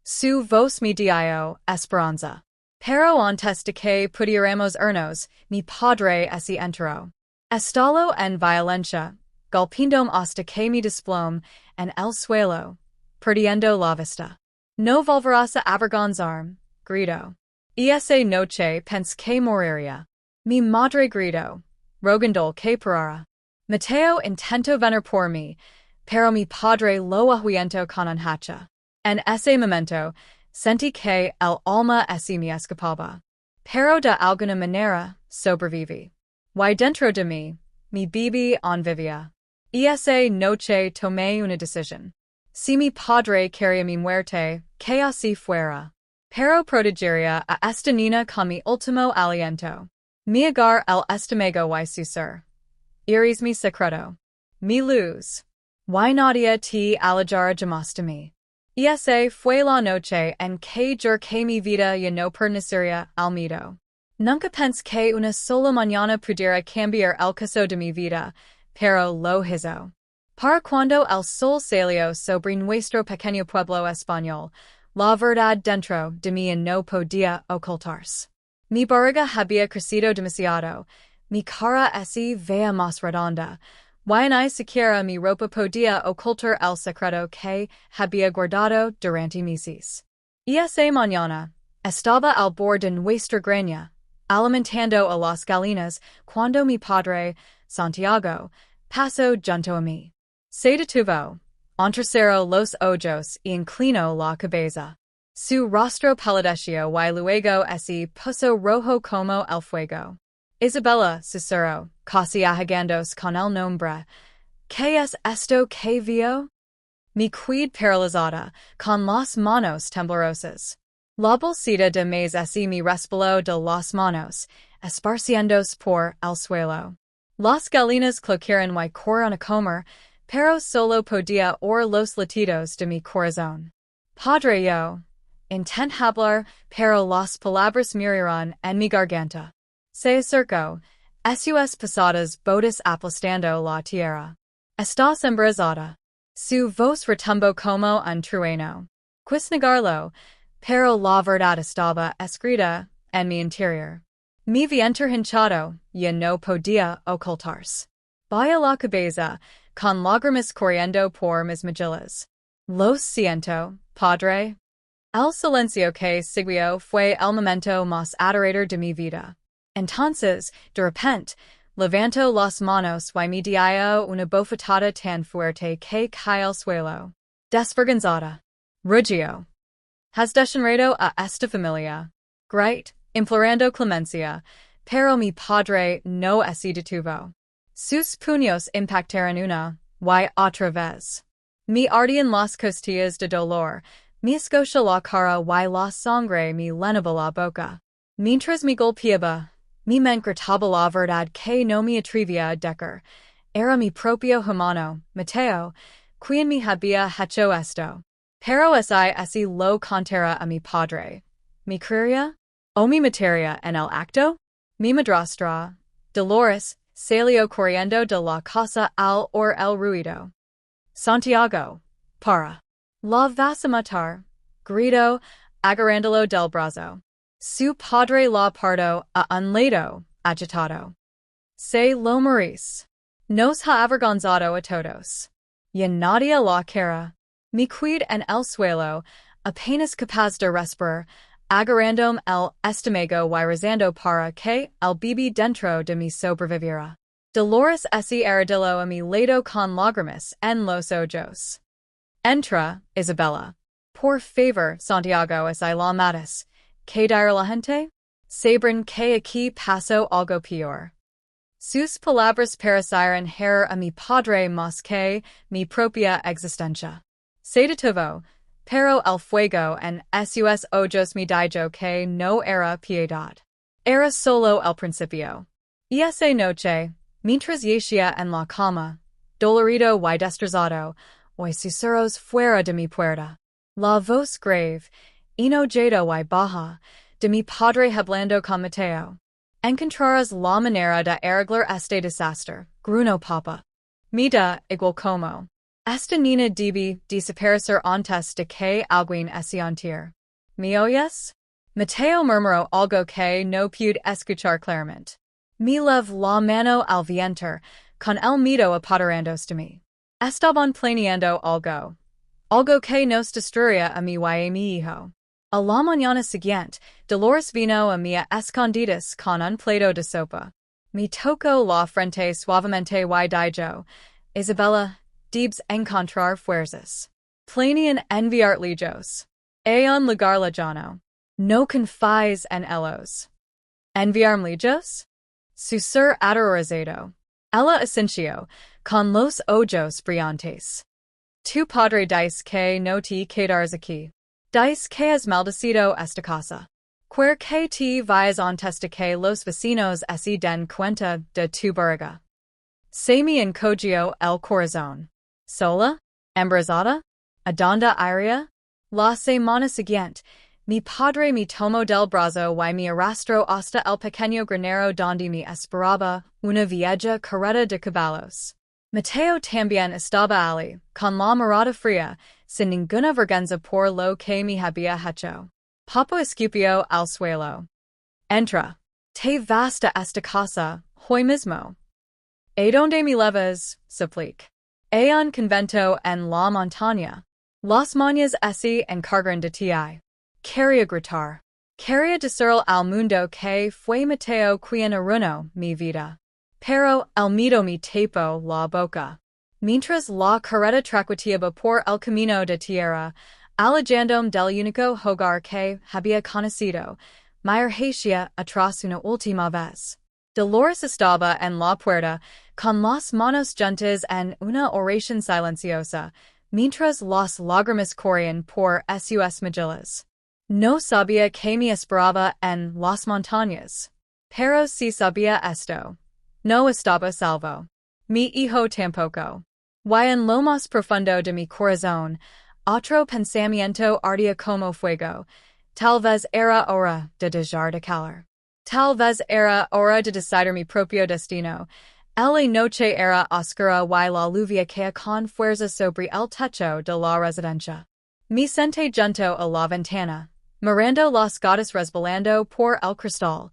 Su voz me dio esperanza. Pero antes de que pudiéramos irnos, mi padre se enteró. Estalo en violencia, golpeándome hasta que me desplomé en el suelo, perdiendo la vista. No volverás a avergonzarme, gritó. Y esa noche pensé que moriría. Mi madre gritó, rogándole que parara. Mateo intentó venir por mí, pero mi padre lo ahuyentó con un hacha. En ese momento, sentí que el alma se me escapaba. Pero de alguna manera, sobreviví. Y dentro de mí, mi bebé aún vivía. Y esa noche tomé una decisión. Si mi padre quería mi muerte, que así fuera. Pero protegería a esta niña con mi último aliento. Mi agar el estómago y susurrar. Iris mi secreto. Mi luz. Y nadie te alejará jamás de mí. Y esa fue la noche en que juré que mi vida ya no pertenecería al miedo. Nunca pensé que una sola mañana pudiera cambiar el curso de mi vida, pero lo hizo. Para cuando el sol salió sobre nuestro pequeño pueblo español, la verdad dentro de mí no podía ocultarse. Mi barriga había crecido demasiado, mi cara esi vea más redonda. Y ni siquiera mi ropa podía ocultar el secreto que había guardado durante meses. Esa mañana, estaba al borde de nuestra granja, alimentando a las gallinas, cuando mi padre, Santiago, pasó junto a mí. Se detuvo, entrecerró los ojos y inclinó la cabeza. Su rostro palideció y luego ese puso rojo como el fuego. Isabella susurró, casi agitándose con el nombre. ¿Qué es esto que vio? Me quedé paralizada, con las manos temblorosas. La bolsita de maíz así me resbaló de las manos, esparciéndose por el suelo. Las gallinas cloquearon y corrieron a comer, pero solo podía oír los latidos de mi corazón. Padre, yo intenté hablar, pero las palabras murieron en mi garganta. Se acercó, sus pesadas botas aplastando la tierra. ¿Estás embarazada? Su voz retumbó como un trueno. Quis negarlo, pero la verdad estaba escrita en mi interior. Mi vientre hinchado ya no podía ocultarse. Bajé la cabeza, con lágrimas corriendo por mis mejillas. Lo siento, padre. El silencio que siguió fue el momento más aterrador de mi vida. Entonces, de repente, levanto las manos y me dio una bofetada tan fuerte que caí al suelo. Desvergonzada. Rugió. Has degenerado a esta familia. Great, implorando clemencia, pero mi padre no se detuvo. Sus puños impactaron una y otra vez. Me ardían las costillas de dolor, me escocia la cara y la sangre me llenaba la boca. Mientras me golpeaba, mi mente gritaba la verdad que no me atrevía a decir. Era mi propio hermano, Mateo, quien me había hecho esto. Pero si lo contara a mi padre. ¿Me creería? ¿O me mataría en el acto? Mi madrastra, Dolores, salió corriendo de la casa al oír el ruido. Santiago, para. La vas a matar, gritó, agarrándolo del brazo. Su padre la paró a un lado, agitado. Se lo morís. Nos ha avergonzado a todos. Y nadie la cara. Me quedé en el suelo, apenas capaz de respirar, agarrándome el estómago y rezando para que el bebé dentro de mí sobreviviera. Dolores se arrodilló a mi lado con lágrimas en los ojos. Entra, Isabella. Por favor, Santiago, si la matas. ¿Qué dirá la gente? Sabrán que aquí pasó algo peor. Sus palabras parecieron herir a mi padre más que mi propia existencia. Se detuvo, pero el fuego en sus ojos me dijo que no era piedad. Era solo el principio. Y esa noche, mientras yacía en la cama, dolorido y destrozado, oí susurros fuera de mi puerta. La voz grave, enojada y baja, de mi padre hablando con Mateo. Encontrarás la manera de arreglar este desastre, gruñó papa. Me da igual como. Esta niña debe desaparecer antes de que alguien se entere. ¿Me oyes? Mateo murmuró algo que no pude escuchar claramente. Me levé la mano al vientre, con el miedo apoderándose de mí. Estaban planeando algo. Algo que nos destruiría a mí y a mi hijo. A la mañana siguiente, Dolores vino a mi escondidas con un plato de sopa. Me tocó la frente suavemente y dijo, Isabella, debes encontrar fuerzas. Planean enviar lejos. En lugar llano. No confíes en ellos. ¿Enviar lejos? Susur aterrorizado. Ella asintió, con los ojos brillantes. Tu padre dice que no te quedarás aquí. Dice que es maldecido esta casa. Quer que te vayas antes de que los vecinos se den cuenta de tu barriga. Se me encogió el corazón. ¿Sola? ¿Embarazada? ¿Adonde iría? La semana siguiente, mi padre me tomó del brazo y me arrastró hasta el pequeño granero donde me esperaba una vieja carreta de caballos. Mateo también estaba allí, con la mirada fría, sin ninguna vergüenza por lo que me había hecho. Papa escupió al suelo. Entra. Te vas de esta casa, hoy mismo. ¿A donde me llevas, suplique? A un convento en la montaña. Las mañas ese encargan de ti. Quería gritar. Quería decirle al mundo que fue Mateo quien arruinó mi vida. Pero el miedo me tapó la boca. Mientras la carreta traqueteaba por el camino de tierra, alejandome del único hogar que había conocido, me urgía atrás una última vez. Dolores estaba en la puerta, con las manos juntas en una oración silenciosa, mientras las lágrimas corrían por sus mejillas. No sabía que me esperaba en las montañas. Pero si sabía esto, no estaba salvo. Mi hijo tampoco. Y en lo más profundo de mi corazón, otro pensamiento ardía como fuego. Tal vez era hora de dejar de calar. Tal vez era hora de decidir mi propio destino. La noche era oscura y la lluvia caía con fuerza sobre el techo de la residencia. Me senté junto a la ventana, mirando las gotas resbalando por el cristal.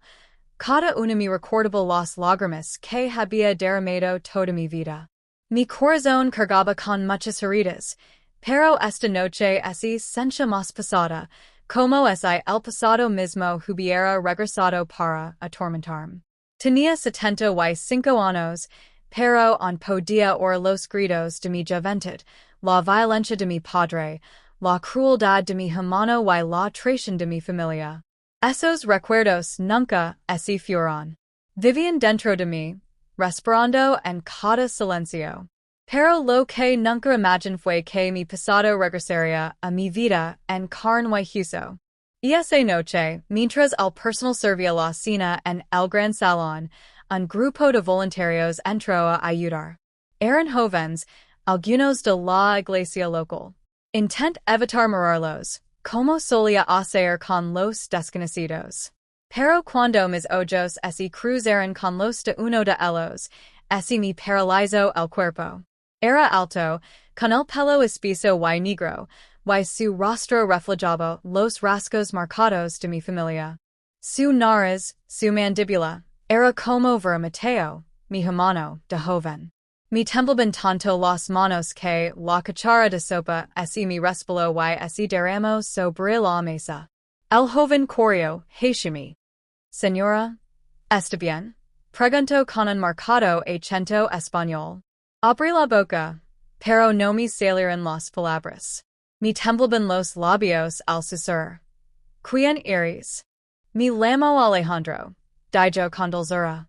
Cada una me recordaba las lágrimas que había derramado toda mi vida. Mi corazón cargaba con muchas heridas, pero esta noche se sentía más pesada, como si el pasado mismo hubiera regresado para atormentarme. Tenía 75 años, pero no podía oír los gritos de mi juventud, la violencia de mi padre, la crueldad de mi hermano y la traición de mi familia. Esos recuerdos nunca se fueron. Vivían dentro de mí, respirando en cada silencio. Pero lo que nunca imaginé fue que mi pasado regresaría a mi vida en carne y hueso. Esa noche, mientras el personal servía la cena en el gran salón, un grupo de voluntarios entró a ayudar. Eran jóvenes, algunos de la iglesia local. Intent evitar mirarlos, como solía hacer con los desconocidos. Pero cuando mis ojos se cruzaron con los de uno de ellos, me paralizó el cuerpo. Era alto, con el pelo espeso y negro, y su rostro reflejaba los rasgos marcados de mi familia. Su nariz, su mandíbula, era como ver a Mateo, mi hermano, de joven. Me temblaban tanto las manos que la cuchara de sopa me resbaló y derramó sobre la mesa. El joven corrió hacia mí. Señora, ¿está bien? Preguntó con un marcado acento español. Abrí la boca, pero no me salieron las palabras. Me temblaban los labios al susurrar. ¿Quién eres? Me llamo Alejandro, dijo con dulzura.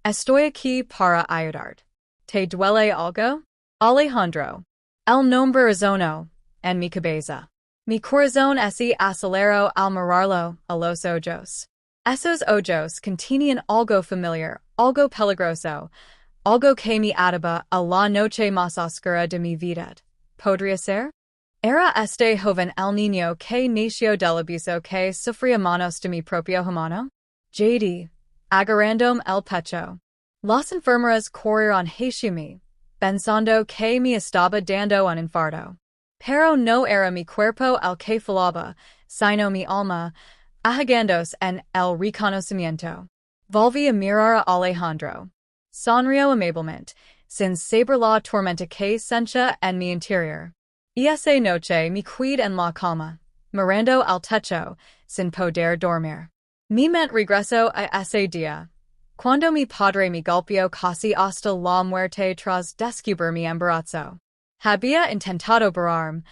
Estoy aquí para ayudarte. ¿Te duele algo? Alejandro. El nombre resonó en mi cabeza. Mi corazón se aceleró al mirarlo a los ojos. Esos ojos contenían algo familiar, algo peligroso, algo que me ataba a la noche más oscura de mi vida. ¿Podría ser? Era este joven el niño que nació del abuso que sufría manos de mi propio hermano? JD. Agarrándome el pecho. Las enfermeras corrieron hacia mí, pensando que me estaba dando un infarto. Pero no era mi cuerpo el que fallaba, sino mi alma, ahogándose en el reconocimiento. Volví a mirar a Alejandro. Sonrió amablemente, sin saber la tormenta que sentía en mi interior. Esa noche me quedé en la cama, mirando al techo, sin poder dormir. Mi mente regresó a ese día, cuando mi padre me golpeó casi hasta la muerte tras descubrir mi embarazo. Había intentado borrar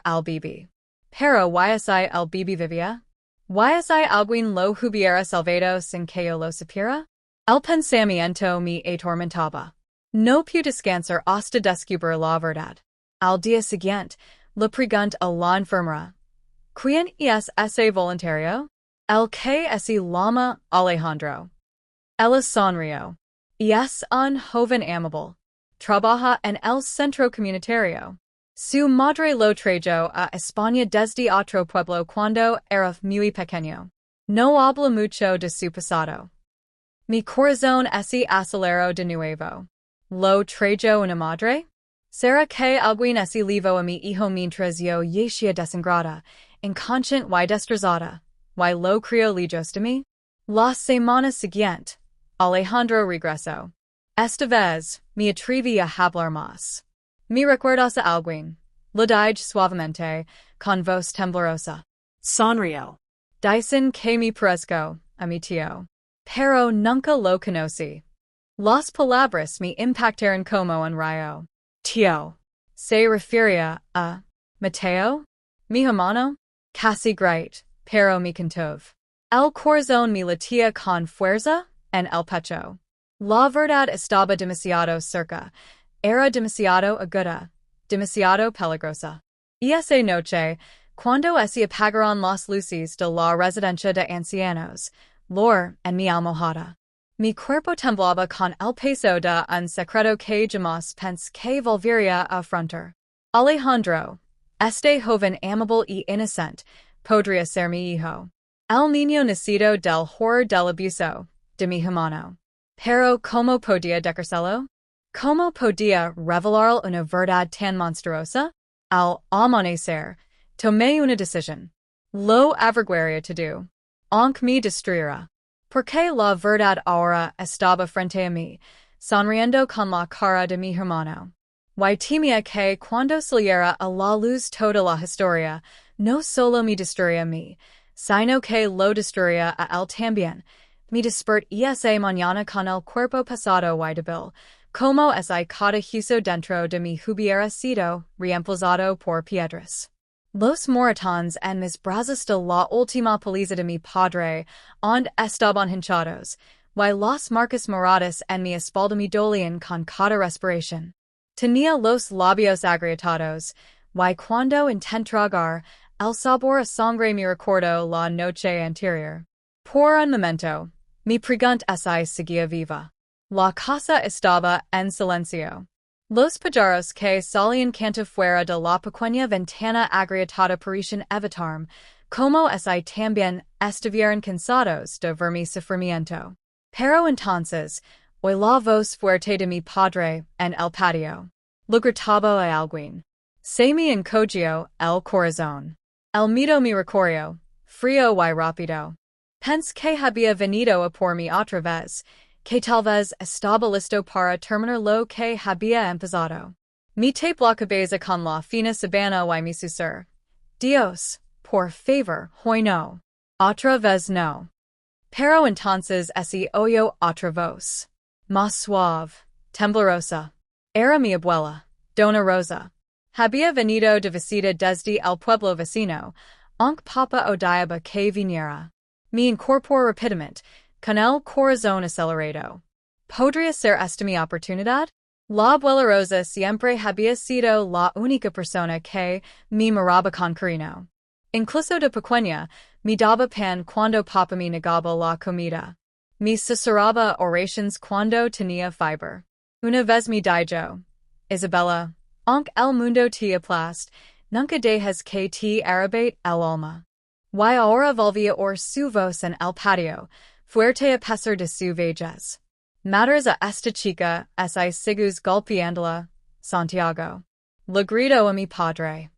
al bebé. Pero ¿y el bebé vivía? ¿Y alguien lo hubiera salvado sin que yo lo supiera? El pensamiento me atormentaba. No pude descansar hasta descubrir la verdad. Al día siguiente, le pregunté a la enfermera. ¿Quién es ese voluntario? El que se llama Alejandro. Ella sonrió. Es un joven amable. Trabaja en el centro comunitario. Su madre lo trajo a España desde otro pueblo cuando era muy pequeño. No habla mucho de su pasado. Mi corazón se aceleró de nuevo. ¿Lo trajo una madre? ¿Será que alguien se llevó a mi hijo mientras yo yacía desangrada, inconsciente y destrozada, y lo crió lejos de mí? La semana siguiente, Alejandro regreso. Esta vez, me atreví a hablar más. Me recuerdas a alguien. Lo dije suavemente, con voz temblorosa. Sonrió. Dicen que me parezco a mi tío. Pero nunca lo conocí. Las palabras me impactaron como un rayo. Tío. Se refería a Mateo? Mi hermano? Casi great, pero me contove. El corazón me latía con fuerza en el pecho. La verdad estaba demasiado cerca. Era demasiado aguda, demasiado peligrosa. Esa noche, cuando se apagaron las luces de la residencia de ancianos, lor en mi almohada. Mi cuerpo temblaba con el peso de un secreto que jamás pensé que volvería a afrontar. Alejandro, este joven amable y inocente, podría ser mi hijo. El niño nacido del horror del abuso, de mi hermano. Pero ¿cómo podía decírselo? ¿Cómo podía revelar una verdad tan monstruosa? Al amanecer, tomé una decisión. Lo averiguaría todo. Aunque me destruyera. Porque la verdad ahora estaba frente a mí, sonriendo con la cara de mi hermano. Y temía que cuando saliera a la luz toda la historia, no solo me destruiría a mí, sino que lo destruiría a él también. Me desperté mañana con el cuerpo pesado y débil, como si cada hueso dentro de mí hubiera sido reemplazado por piedras. Los moratones en mis brazos de la última paliza de mi padre aún estaban hinchados, y las marcas moradas en mi espalda me dolían con cada respiración. Tenía los labios agrietados, y cuando intenté tragar, el sabor a sangre me recordó la noche anterior. Por un momento, mi pregunta si seguía viva. La casa estaba en silencio. Los pajaros que salían canto fuera de la pequeña ventana agrietada parecían evitarme, como si también estuvieran cansados de ver mi sufrimiento. Pero entonces, oí la voz fuerte de mi padre en el patio. Lo gritaba a alguien. Se me encogió el corazón. El miedo me recorrió, frío y rápido. Pensé que había venido a por mí otra vez, que tal vez estaba listo para terminar lo que había empezado. Me tapé la cabeza con la fina sabana y me susurró. Dios, por favor, hoy no. Otra vez no. Pero entonces se oyó otra voz. Más suave, temblorosa. Era mi abuela, Dona Rosa. Había venido de visita desde el pueblo vecino, aunque papa odiaba que viniera. Me incorporé rápidamente, con el corazón acelerado. ¿Podría ser esta mi oportunidad? La abuela Rosa siempre había sido la única persona que me miraba con cariño. Incluso de pequeña, me daba pan cuando papa me negaba la comida. Me susurraba oraciones cuando tenía fiebre. Una vez me dijo, Isabella, aunque el mundo te aplaste, nunca dejes que te arrebate el alma. Y ahora volvía oír su voz en el patio, fuerte a pesar de su vejez. Matters a esta chica, sigues golpeándola, Santiago. Le grito a mi padre.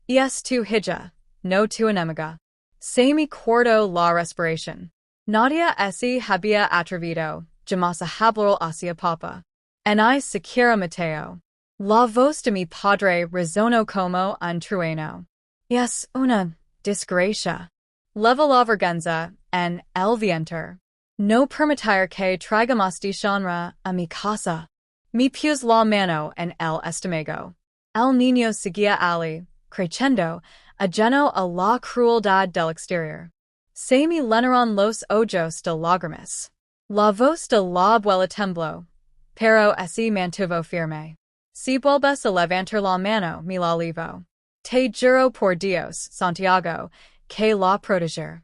Y es tu hija, no tu enemiga. Se me cortó la respiración. Nadia se había atrevido, jamás a hablar hacia papa. En siquiera Mateo. La voz de mi padre resonó como un trueno. Es una desgracia. Leva la vergüenza en el vientre. No permitir que traigamos deshonra a mi casa. Me puse la mano en el estómago. El niño seguía ali, creciendo, ajeno a la crueldad del exterior. Se me llenaron los ojos de lágrimas. La voz de la abuela tembló, pero se mantuvo firme. Si vuelves a levantar la mano, me la levo. Te juro por Dios, Santiago, que la proteger.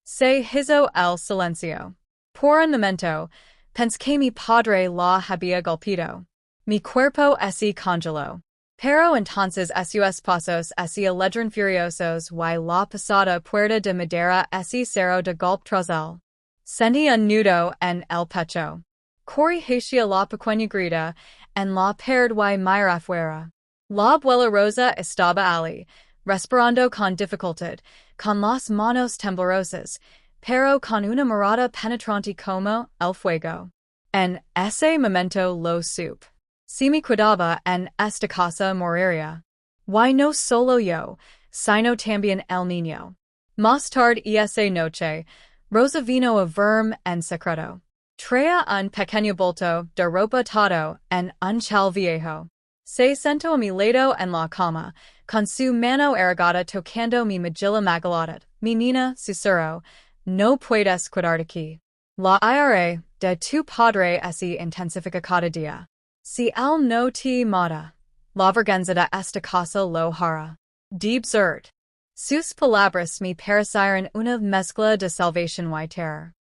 Se hizo el silencio. Por un momento, pensé que mi padre la había golpeado. Mi cuerpo se congeló. Pero entonces sus pasos se aledran furiosos y la pesada puerta de madera se cerró de golpe tras él. Sentí un nudo en el pecho. Corrí hacia la pequeña grita, en la pared y miré afuera. La abuela Rosa estaba ali, respirando con dificultad, con las manos temblorosas, pero con una mirada penetrante como el fuego. En ese momento lo supe. Si me cuidaba en esta casa moriría. Why no solo yo, sino también el niño. Más tarde esa noche, Rosa vino a verme en secreto. Traía un pequeño bolto de ropa todo en un chal viejo. Se sentó a mi lado en la cama, con su mano erigada tocando mi mejilla magalada. Mi niña, susurró, no puedes quedarte aquí. La ira de tu padre se intensifica cada día. Si él no te mata, la vergüenza de esta casa lo hará. D'absurd. Sus palabras me parecieron una mezcla de salvación y terror.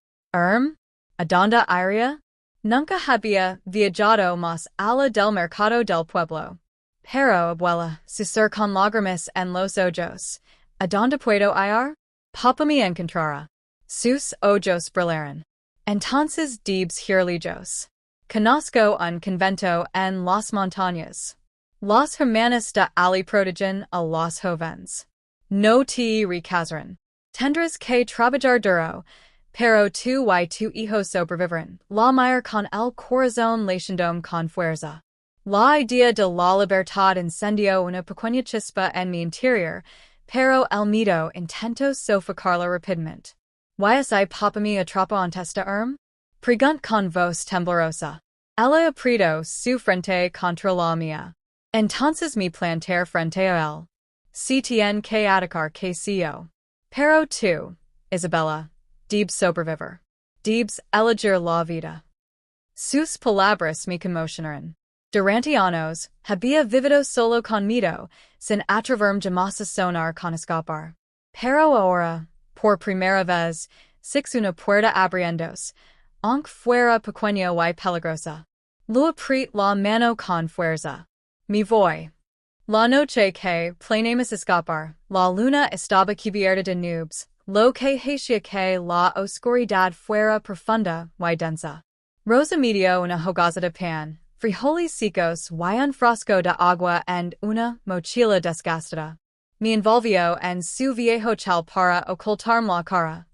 ¿Adonde iría? Nunca había viajado más allá del mercado del pueblo. Pero, abuela, susurró con lágrimas en los ojos. ¿Adonde puedo ir? Papá me encontrará. Sus ojos brillaron. Entonces debes irlijos. Conozco un convento en las montañas. Las hermanas de Ali protegen a los jóvenes. No te recasarán. Tendrás que trabajar duro, pero tú y tu hijo sobrevivirán. La mayor con el corazón latiendo con fuerza. La idea de la libertad encendió una pequeña chispa en mi interior, pero el miedo intentó sofocarla rápidamente. ¿Y papá me atrapó ante esta Pregunt con voz temblorosa. Ella apretó su frente contra la mía. Entonces me planté frente a él. Si tien que atacar que yo. Pero tú, Isabella, debes sobrevivir. Debes elegir la vida. Sus palabras me conmocionaron. Durante años, había vivido solo conmigo, sin atreverme jamás a sonar con escapar. Pero ahora, por primera vez, six una puerta abriéndose, aunque fuera pequeña y peligrosa. Lo apriet la mano con fuerza. Me voy. La noche que planeamos escapar, la luna estaba cubierta de nubes, lo que hacía que la oscuridad fuera profunda y densa. Rosa me dio una hogaza de pan, frijoles secos y un frasco de agua en una mochila desgastada. Me envolvió en su viejo chal para ocultarme la cara.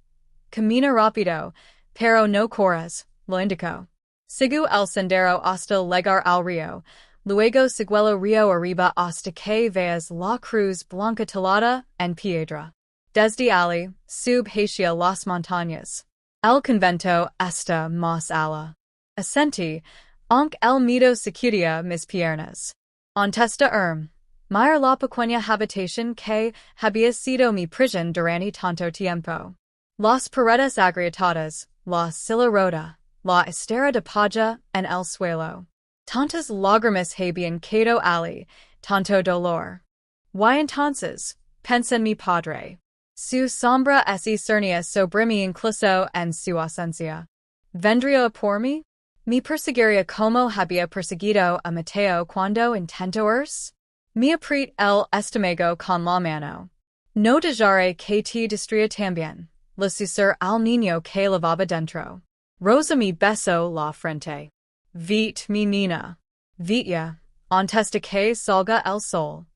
Camina rápido, pero no corras, lo indicó. Sigu el sendero hasta llegar al río, luego siguelo río arriba hasta que veas la cruz blanca talada en piedra. Desde allí, sub hacia las montañas. El convento está más allá. Asentí, aunque el miedo sacudía mis piernas. Antesta Mir la pequeña habitación que había sido mi prisión durante tanto tiempo. Las paredes agrietadas, la silla rota, la estera de paja en el suelo. Tantas lágrimas habían quedado allí, tanto dolor. Y entonces, pensé en mi padre. Su sombra se cernía sobre mi incluso en su ausencia. ¿Vendría por mí? ¿Me perseguiría como había perseguido a Mateo cuando intentó irse? Me apriet el estómago con la mano. No dejaré que te destruya también. Le susurré al niño que lavaba dentro. Rosa me besó la frente. Vite mi niña. Vite antes de que salga el sol.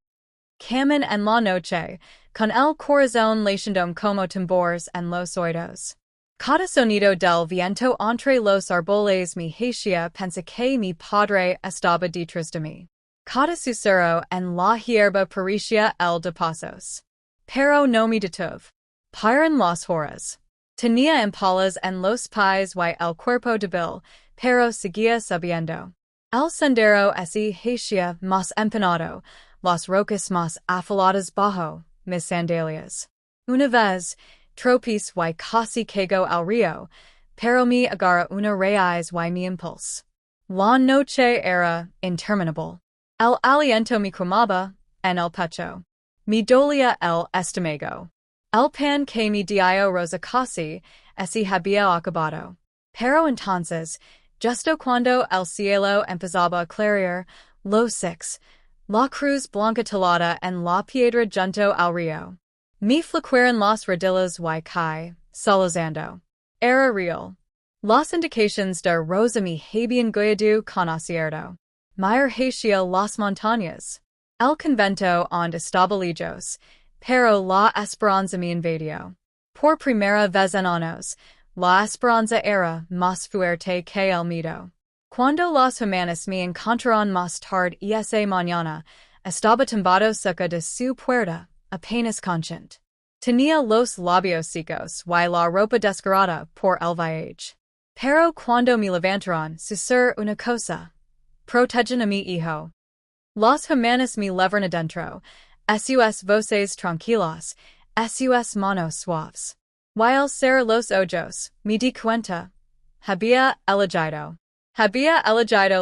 Camin en la noche, con el corazón latiendo como tambores en los oídos. Cada sonido del viento entre los árboles me hacía pensar que mi padre estaba detrás de mí. Cada susurro en la hierba parecía el de pasos. Pero no me detuve. Paran las horas. Tenía empalas en los pies y el cuerpo débil, pero seguía subiendo. El sendero se hacía más empinado, las rocas más afiladas bajo mis sandalias. Una vez, tropis y casi caigo al río, pero me agarra una raíz y mi impulso. La noche era interminable. El aliento me cremaba en el pecho. Me dolía el estómago. El pan que me dio Rosa Casi se había acabado. Pero entonces, justo cuando el cielo empezaba a clarear, los six, la cruz blanca talada en la piedra junto al río. Me flaquearon las rodillas y caí, solozando. Era real. Las indicaciones de Rosa me habían guiado con acierto. Mir hacia las montañas. El convento onde estaba lejos, pero la esperanza me invadió. por primera vez en años, la esperanza era más fuerte que el miedo. Cuando los humanos me encontraron más tarde esa mañana, estaba tumbado cerca de su puerta, apenas consciente. Tenía los labios secos y la ropa desgarrada por el viaje. Pero cuando me levantaron, susurró una cosa. Protegen a mi hijo. Los humanos me levaron adentro. Sus voces tranquilas, sus manos suaves. Y al cerrar los ojos, me di cuenta. Había elegido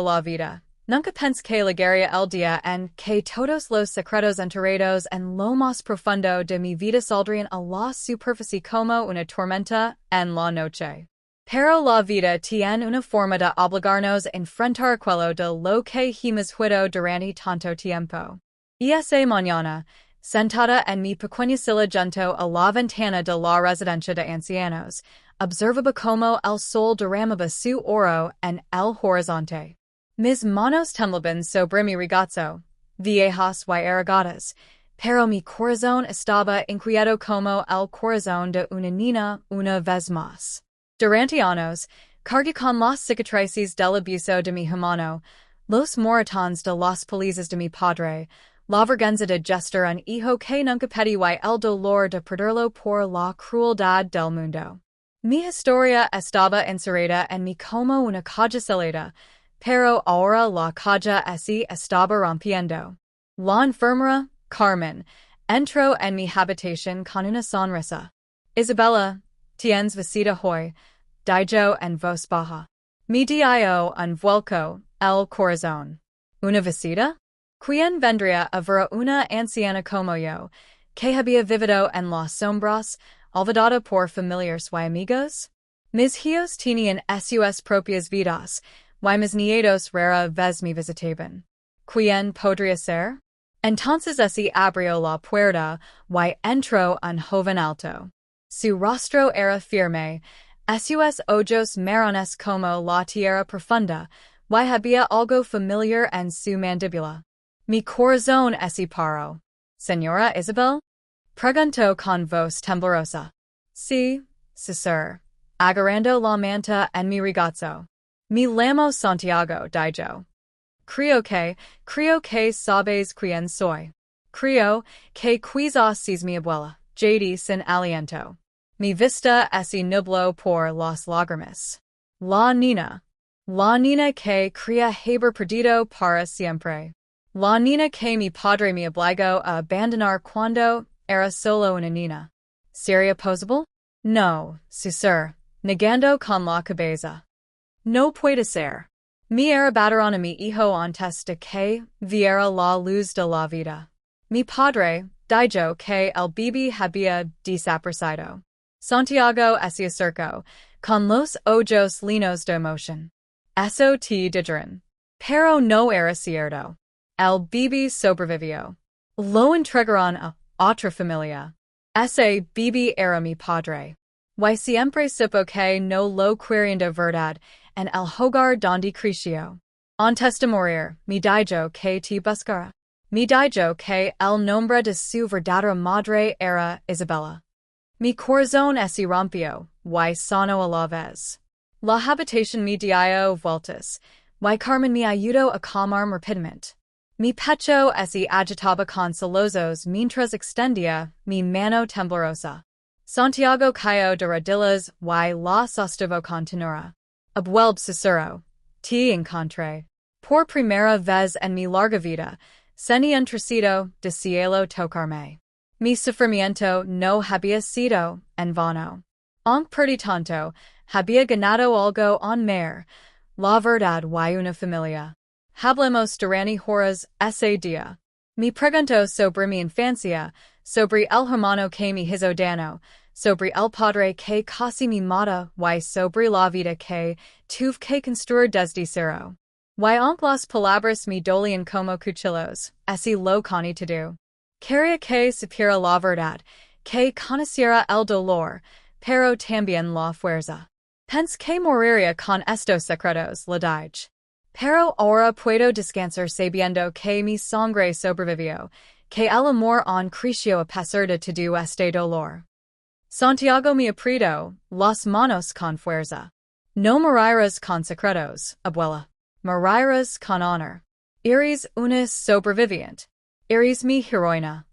la vida. Nunca pensé que llegaría el día en que todos los secretos enterrados en lo más profundo de mi vida saldrían a la superficie como una tormenta en la noche. Pero la vida tiene una forma de obligarnos a enfrentar aquello de lo que hemos huido durante tanto tiempo. Esa mañana, sentada en mi pequeña silla junto a la ventana de la residencia de ancianos, observaba como el sol derramaba su oro en el horizonte. Mis manos temblaban sobre mi regazo, viejas y arrugadas, pero mi corazón estaba inquieto como el corazón de una niña una vez más. Durante años, cargué con las cicatrices del abuso de mi hermano, los moratones de las palizas de mi padre, la vergüenza de gestar un hijo que nunca pedí y el dolor de perderlo por la crueldad del mundo. Mi historia estaba encerrada en mí como una caja cerrada, pero ahora la caja así estaba rompiendo. La enfermera, Carmen, entró en mi habitación con una sonrisa. Isabella, tienes visita hoy, dijo en voz baja. Me dio un vuelco el corazón. ¿Una visita? ¿Quién vendría a ver una anciana como yo, que había vivido en las sombras, olvidada por familiares y amigos? Mis hijos tenían sus propias vidas, y mis nietos rara vez me visitaban. ¿Quién podría ser? Entonces así abrió la puerta, y entró un joven alto. Su rostro era firme, sus ojos marrones como la tierra profunda, y había algo familiar en su mandíbula. Mi corazón se paró. ¿Señora Isabel? Preguntó con voz temblorosa. Sí, susurró, agarrando la manta en mi regazo. Me llamo Santiago, dijo. Creo que sabes quién soy. Creo que quizás es mi abuela, J.D. sin aliento. Mi vista se nubló por las lágrimas. La niña que creía haber perdido para siempre. La niña que mi padre me obligó a abandonar cuando era solo una niña. ¿Sería posible? No, susurró, negando con la cabeza. No puede ser. Me arrebataron a mi hijo antes de que viera la luz de la vida. Mi padre dijo que el bebé había desaparecido. Santiago se acercó, con los ojos llenos de emoción. Eso te dijeron. Pero no era cierto. El bebé sobrevivió. Lo entregaron a otra familia. Ese bebé era mi padre. Y siempre supo que no lo querían de verdad en el hogar donde creció. Antes de morir, me dijo que te buscara. Me dijo que el nombre de su verdadera madre era Isabella. Mi corazón se rompió, y sonó a la vez. La habitación me dio vueltas, y Carmen me ayudó a calmar rápidamente. Mi pecho se agitaba con solozos mientras extendía mi mano temblorosa. Santiago cayó de rodillas y la sostuvo con ternura. Abuelo susurró. Te encontré. Por primera vez en mi larga vida, sentí un trocito de cielo tocarme. Mi sufrimiento no había sido en vano. Aunque perdí tanto, había ganado algo en mer, la verdad y una familia. Hablemos durante horas ese día. Me preguntó sobre mi infancia, sobre el hermano que me hizo daño, sobre el padre que casi me mata y sobre la vida que tuve que construir desde cero. Y aunque las palabras me dolían como cuchillos, así lo coní todo. Quería que supiera la verdad, que conociera el dolor, pero también la fuerza. Pensé que moriría con estos secretos, le dije. Pero ahora puedo descansar sabiendo que mi sangre sobrevivió, que el amor aún creció a pesar de todo este dolor. Santiago me aprieto, las manos con fuerza. No moriras con secretos, abuela. Moriras con honor. Eres una sobreviviente. Eres mi heroína.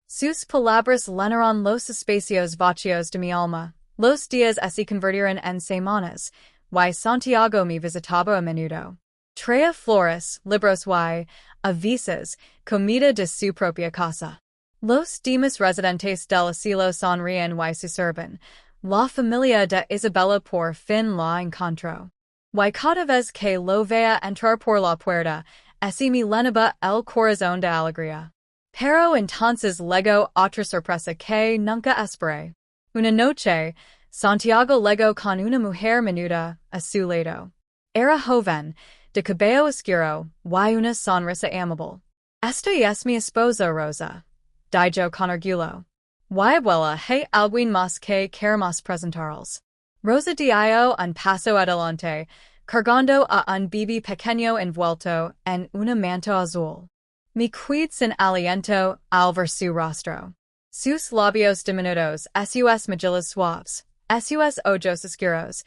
Sus palabras llenaron los espacios vacíos de mi alma. Los días se convirtieron en semanas. Y Santiago me visitaba a menudo. Traía flores, libros y avisos, comida de su propia casa. Los demás residentes del asilo sonrían y susurban. La familia de Isabella por fin la encontró. Y cada vez que lo veía entrar por la puerta, así me llenaba el corazón de alegría. Pero entonces llegó otra sorpresa que nunca esperé. Una noche, Santiago llegó con una mujer menuda a su lado. Era joven, de cabello oscuro, y una sonrisa amable. Esta es mi esposa Rosa. Dijo con orgullo. Y abuela, hay alguien más que queremos presentaros. Rosa dio un paso adelante, cargando a un bebé pequeño envuelto en un manto azul. Mi cuid sin aliento al ver su rostro. Sus labios diminutos, sus mejillas suaves, sus ojos oscuros.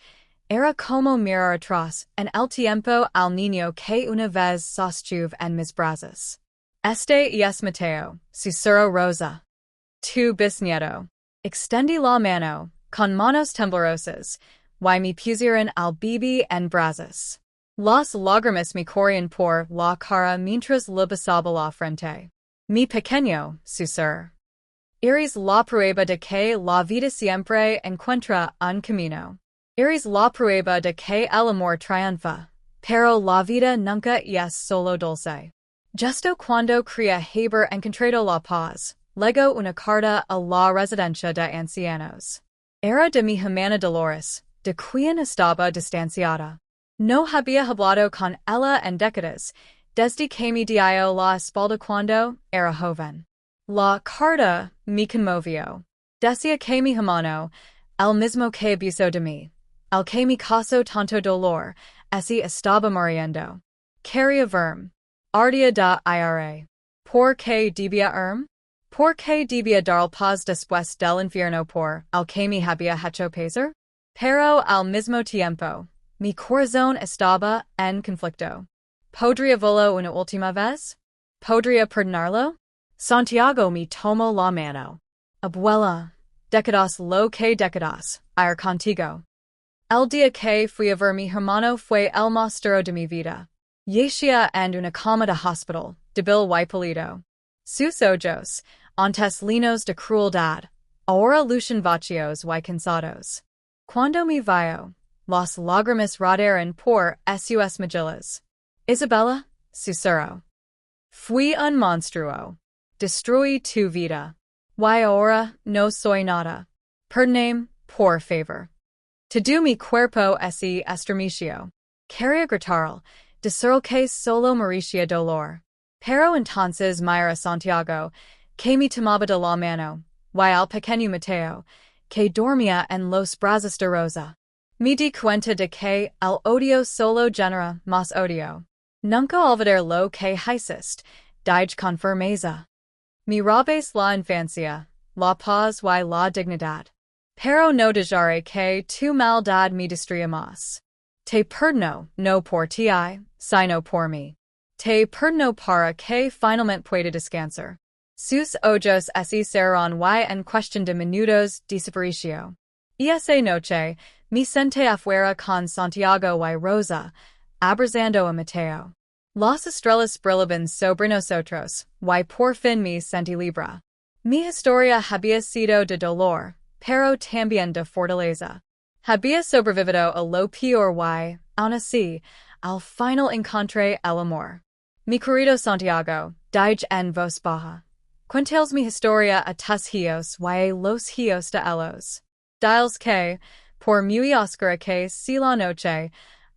Era como mirar atrás en el tiempo al niño que una vez sostuve en mis brazos. Este es Mateo, susurró Rosa. Tu bisnieto. Extendí la mano, con manos temblorosas, y me pusieron al bebé en brazos. Las lágrimas me corrían por la cara mientras le besaba la frente. Mi pequeño, susurró. Eres la prueba de que la vida siempre encuentra un camino. Eres la prueba de que el amor triunfa, pero la vida nunca es solo dulce. Justo cuando creía haber encontrado la paz, legó una carta a la residencia de ancianos. Era de mi hermana Dolores, de quien estaba distanciada. No había hablado con ella en décadas, desde que me dio la espalda cuando era joven. La carta me conmovió. Decía que mi hermano, el mismo que abusó de mí, el que me causó tanto dolor, así estaba muriendo. Quería verme. Ardía da ira. ¿Por qué debía irme? ¿Por qué debía dar paz después del infierno por el que me había hecho pesar? Pero al mismo tiempo, mi corazón estaba en conflicto. ¿Podría verlo una última vez? ¿Podría perdonarlo? Santiago me tomó la mano. Abuela, décadas lo que décadas, ir contigo. El día que fui a ver mi hermano fue el más duro de mi vida. Yeshia en una cama de hospital, débil y pálido. Sus ojos, antes llenos de crueldad, ahora lucen vacíos y cansados. Cuando me vio, las lágrimas rodaron por sus mejillas. Isabella, susurró. Fui un monstruo. Destruí tu vida. Y ahora no soy nada. Perdóname, por favor. Todo mi cuerpo se estremeció. Quería gritar, decir que solo merecía dolor. Pero entonces mira Santiago, que me tomaba de la mano, y al pequeño Mateo, que dormía en los brazos de Rosa. Me di cuenta de que el odio solo genera más odio. Nunca olvidar lo que hiciste, dije con firmeza. Me robes la infancia, la paz y la dignidad. Pero no dejaré que tu maldad me destruya más. Te perdono, no por ti, sino por mí. Te perdono para que finalmente pueda descansar. Sus ojos se cerraron y en cuestión de minutos desapareció. Esa noche, me senté afuera con Santiago y Rosa, abrazando a Mateo. Las estrellas brillaban sobre nosotros, y por fin me sentí libre. Mi historia había sido de dolor, pero también de fortaleza. Había sobrevivido a lo peor y, aun así, al final encontré el amor. Mi querido Santiago, dije en voz baja. Cuéntales mi historia a tus hijos y a los hijos de ellos. Diles que, por muy oscura que sea la noche,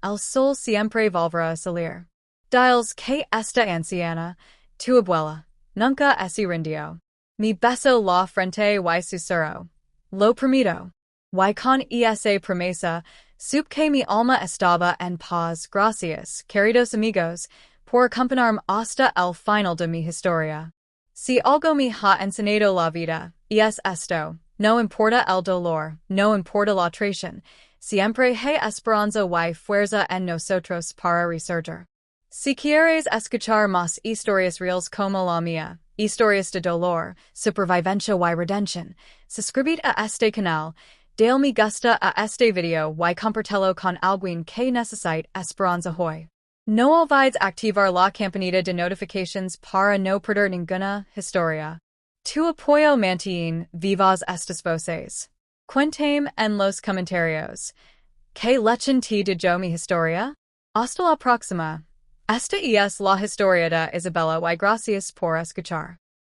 el sol siempre volverá a salir. Diles que esta anciana, tu abuela, nunca se rindió. Me besó la frente y susurró. Lo prometo. Y con esa promesa, supe que mi alma estaba en paz. Gracias, queridos amigos, por acompañarme hasta el final de mi historia. Si algo me ha enseñado la vida, es esto, No importa el dolor, no importa la traición. Siempre hay esperanza y fuerza en nosotros para resurgir. Si quieres escuchar más historias reales como la mía, historias de dolor, supervivencia y redención, suscríbete a este canal, dale me gusta a este video y compartelo con alguien que necesite esperanza hoy. No olvides activar la campanita de notifications para no perder ninguna historia. Tu apoyo mantiene vivas estas voces. Cuéntame en los comentarios. ¿Qué lechen te dio mi historia? Hasta la próxima. Esta es la historia de Isabella y gracias por escuchar.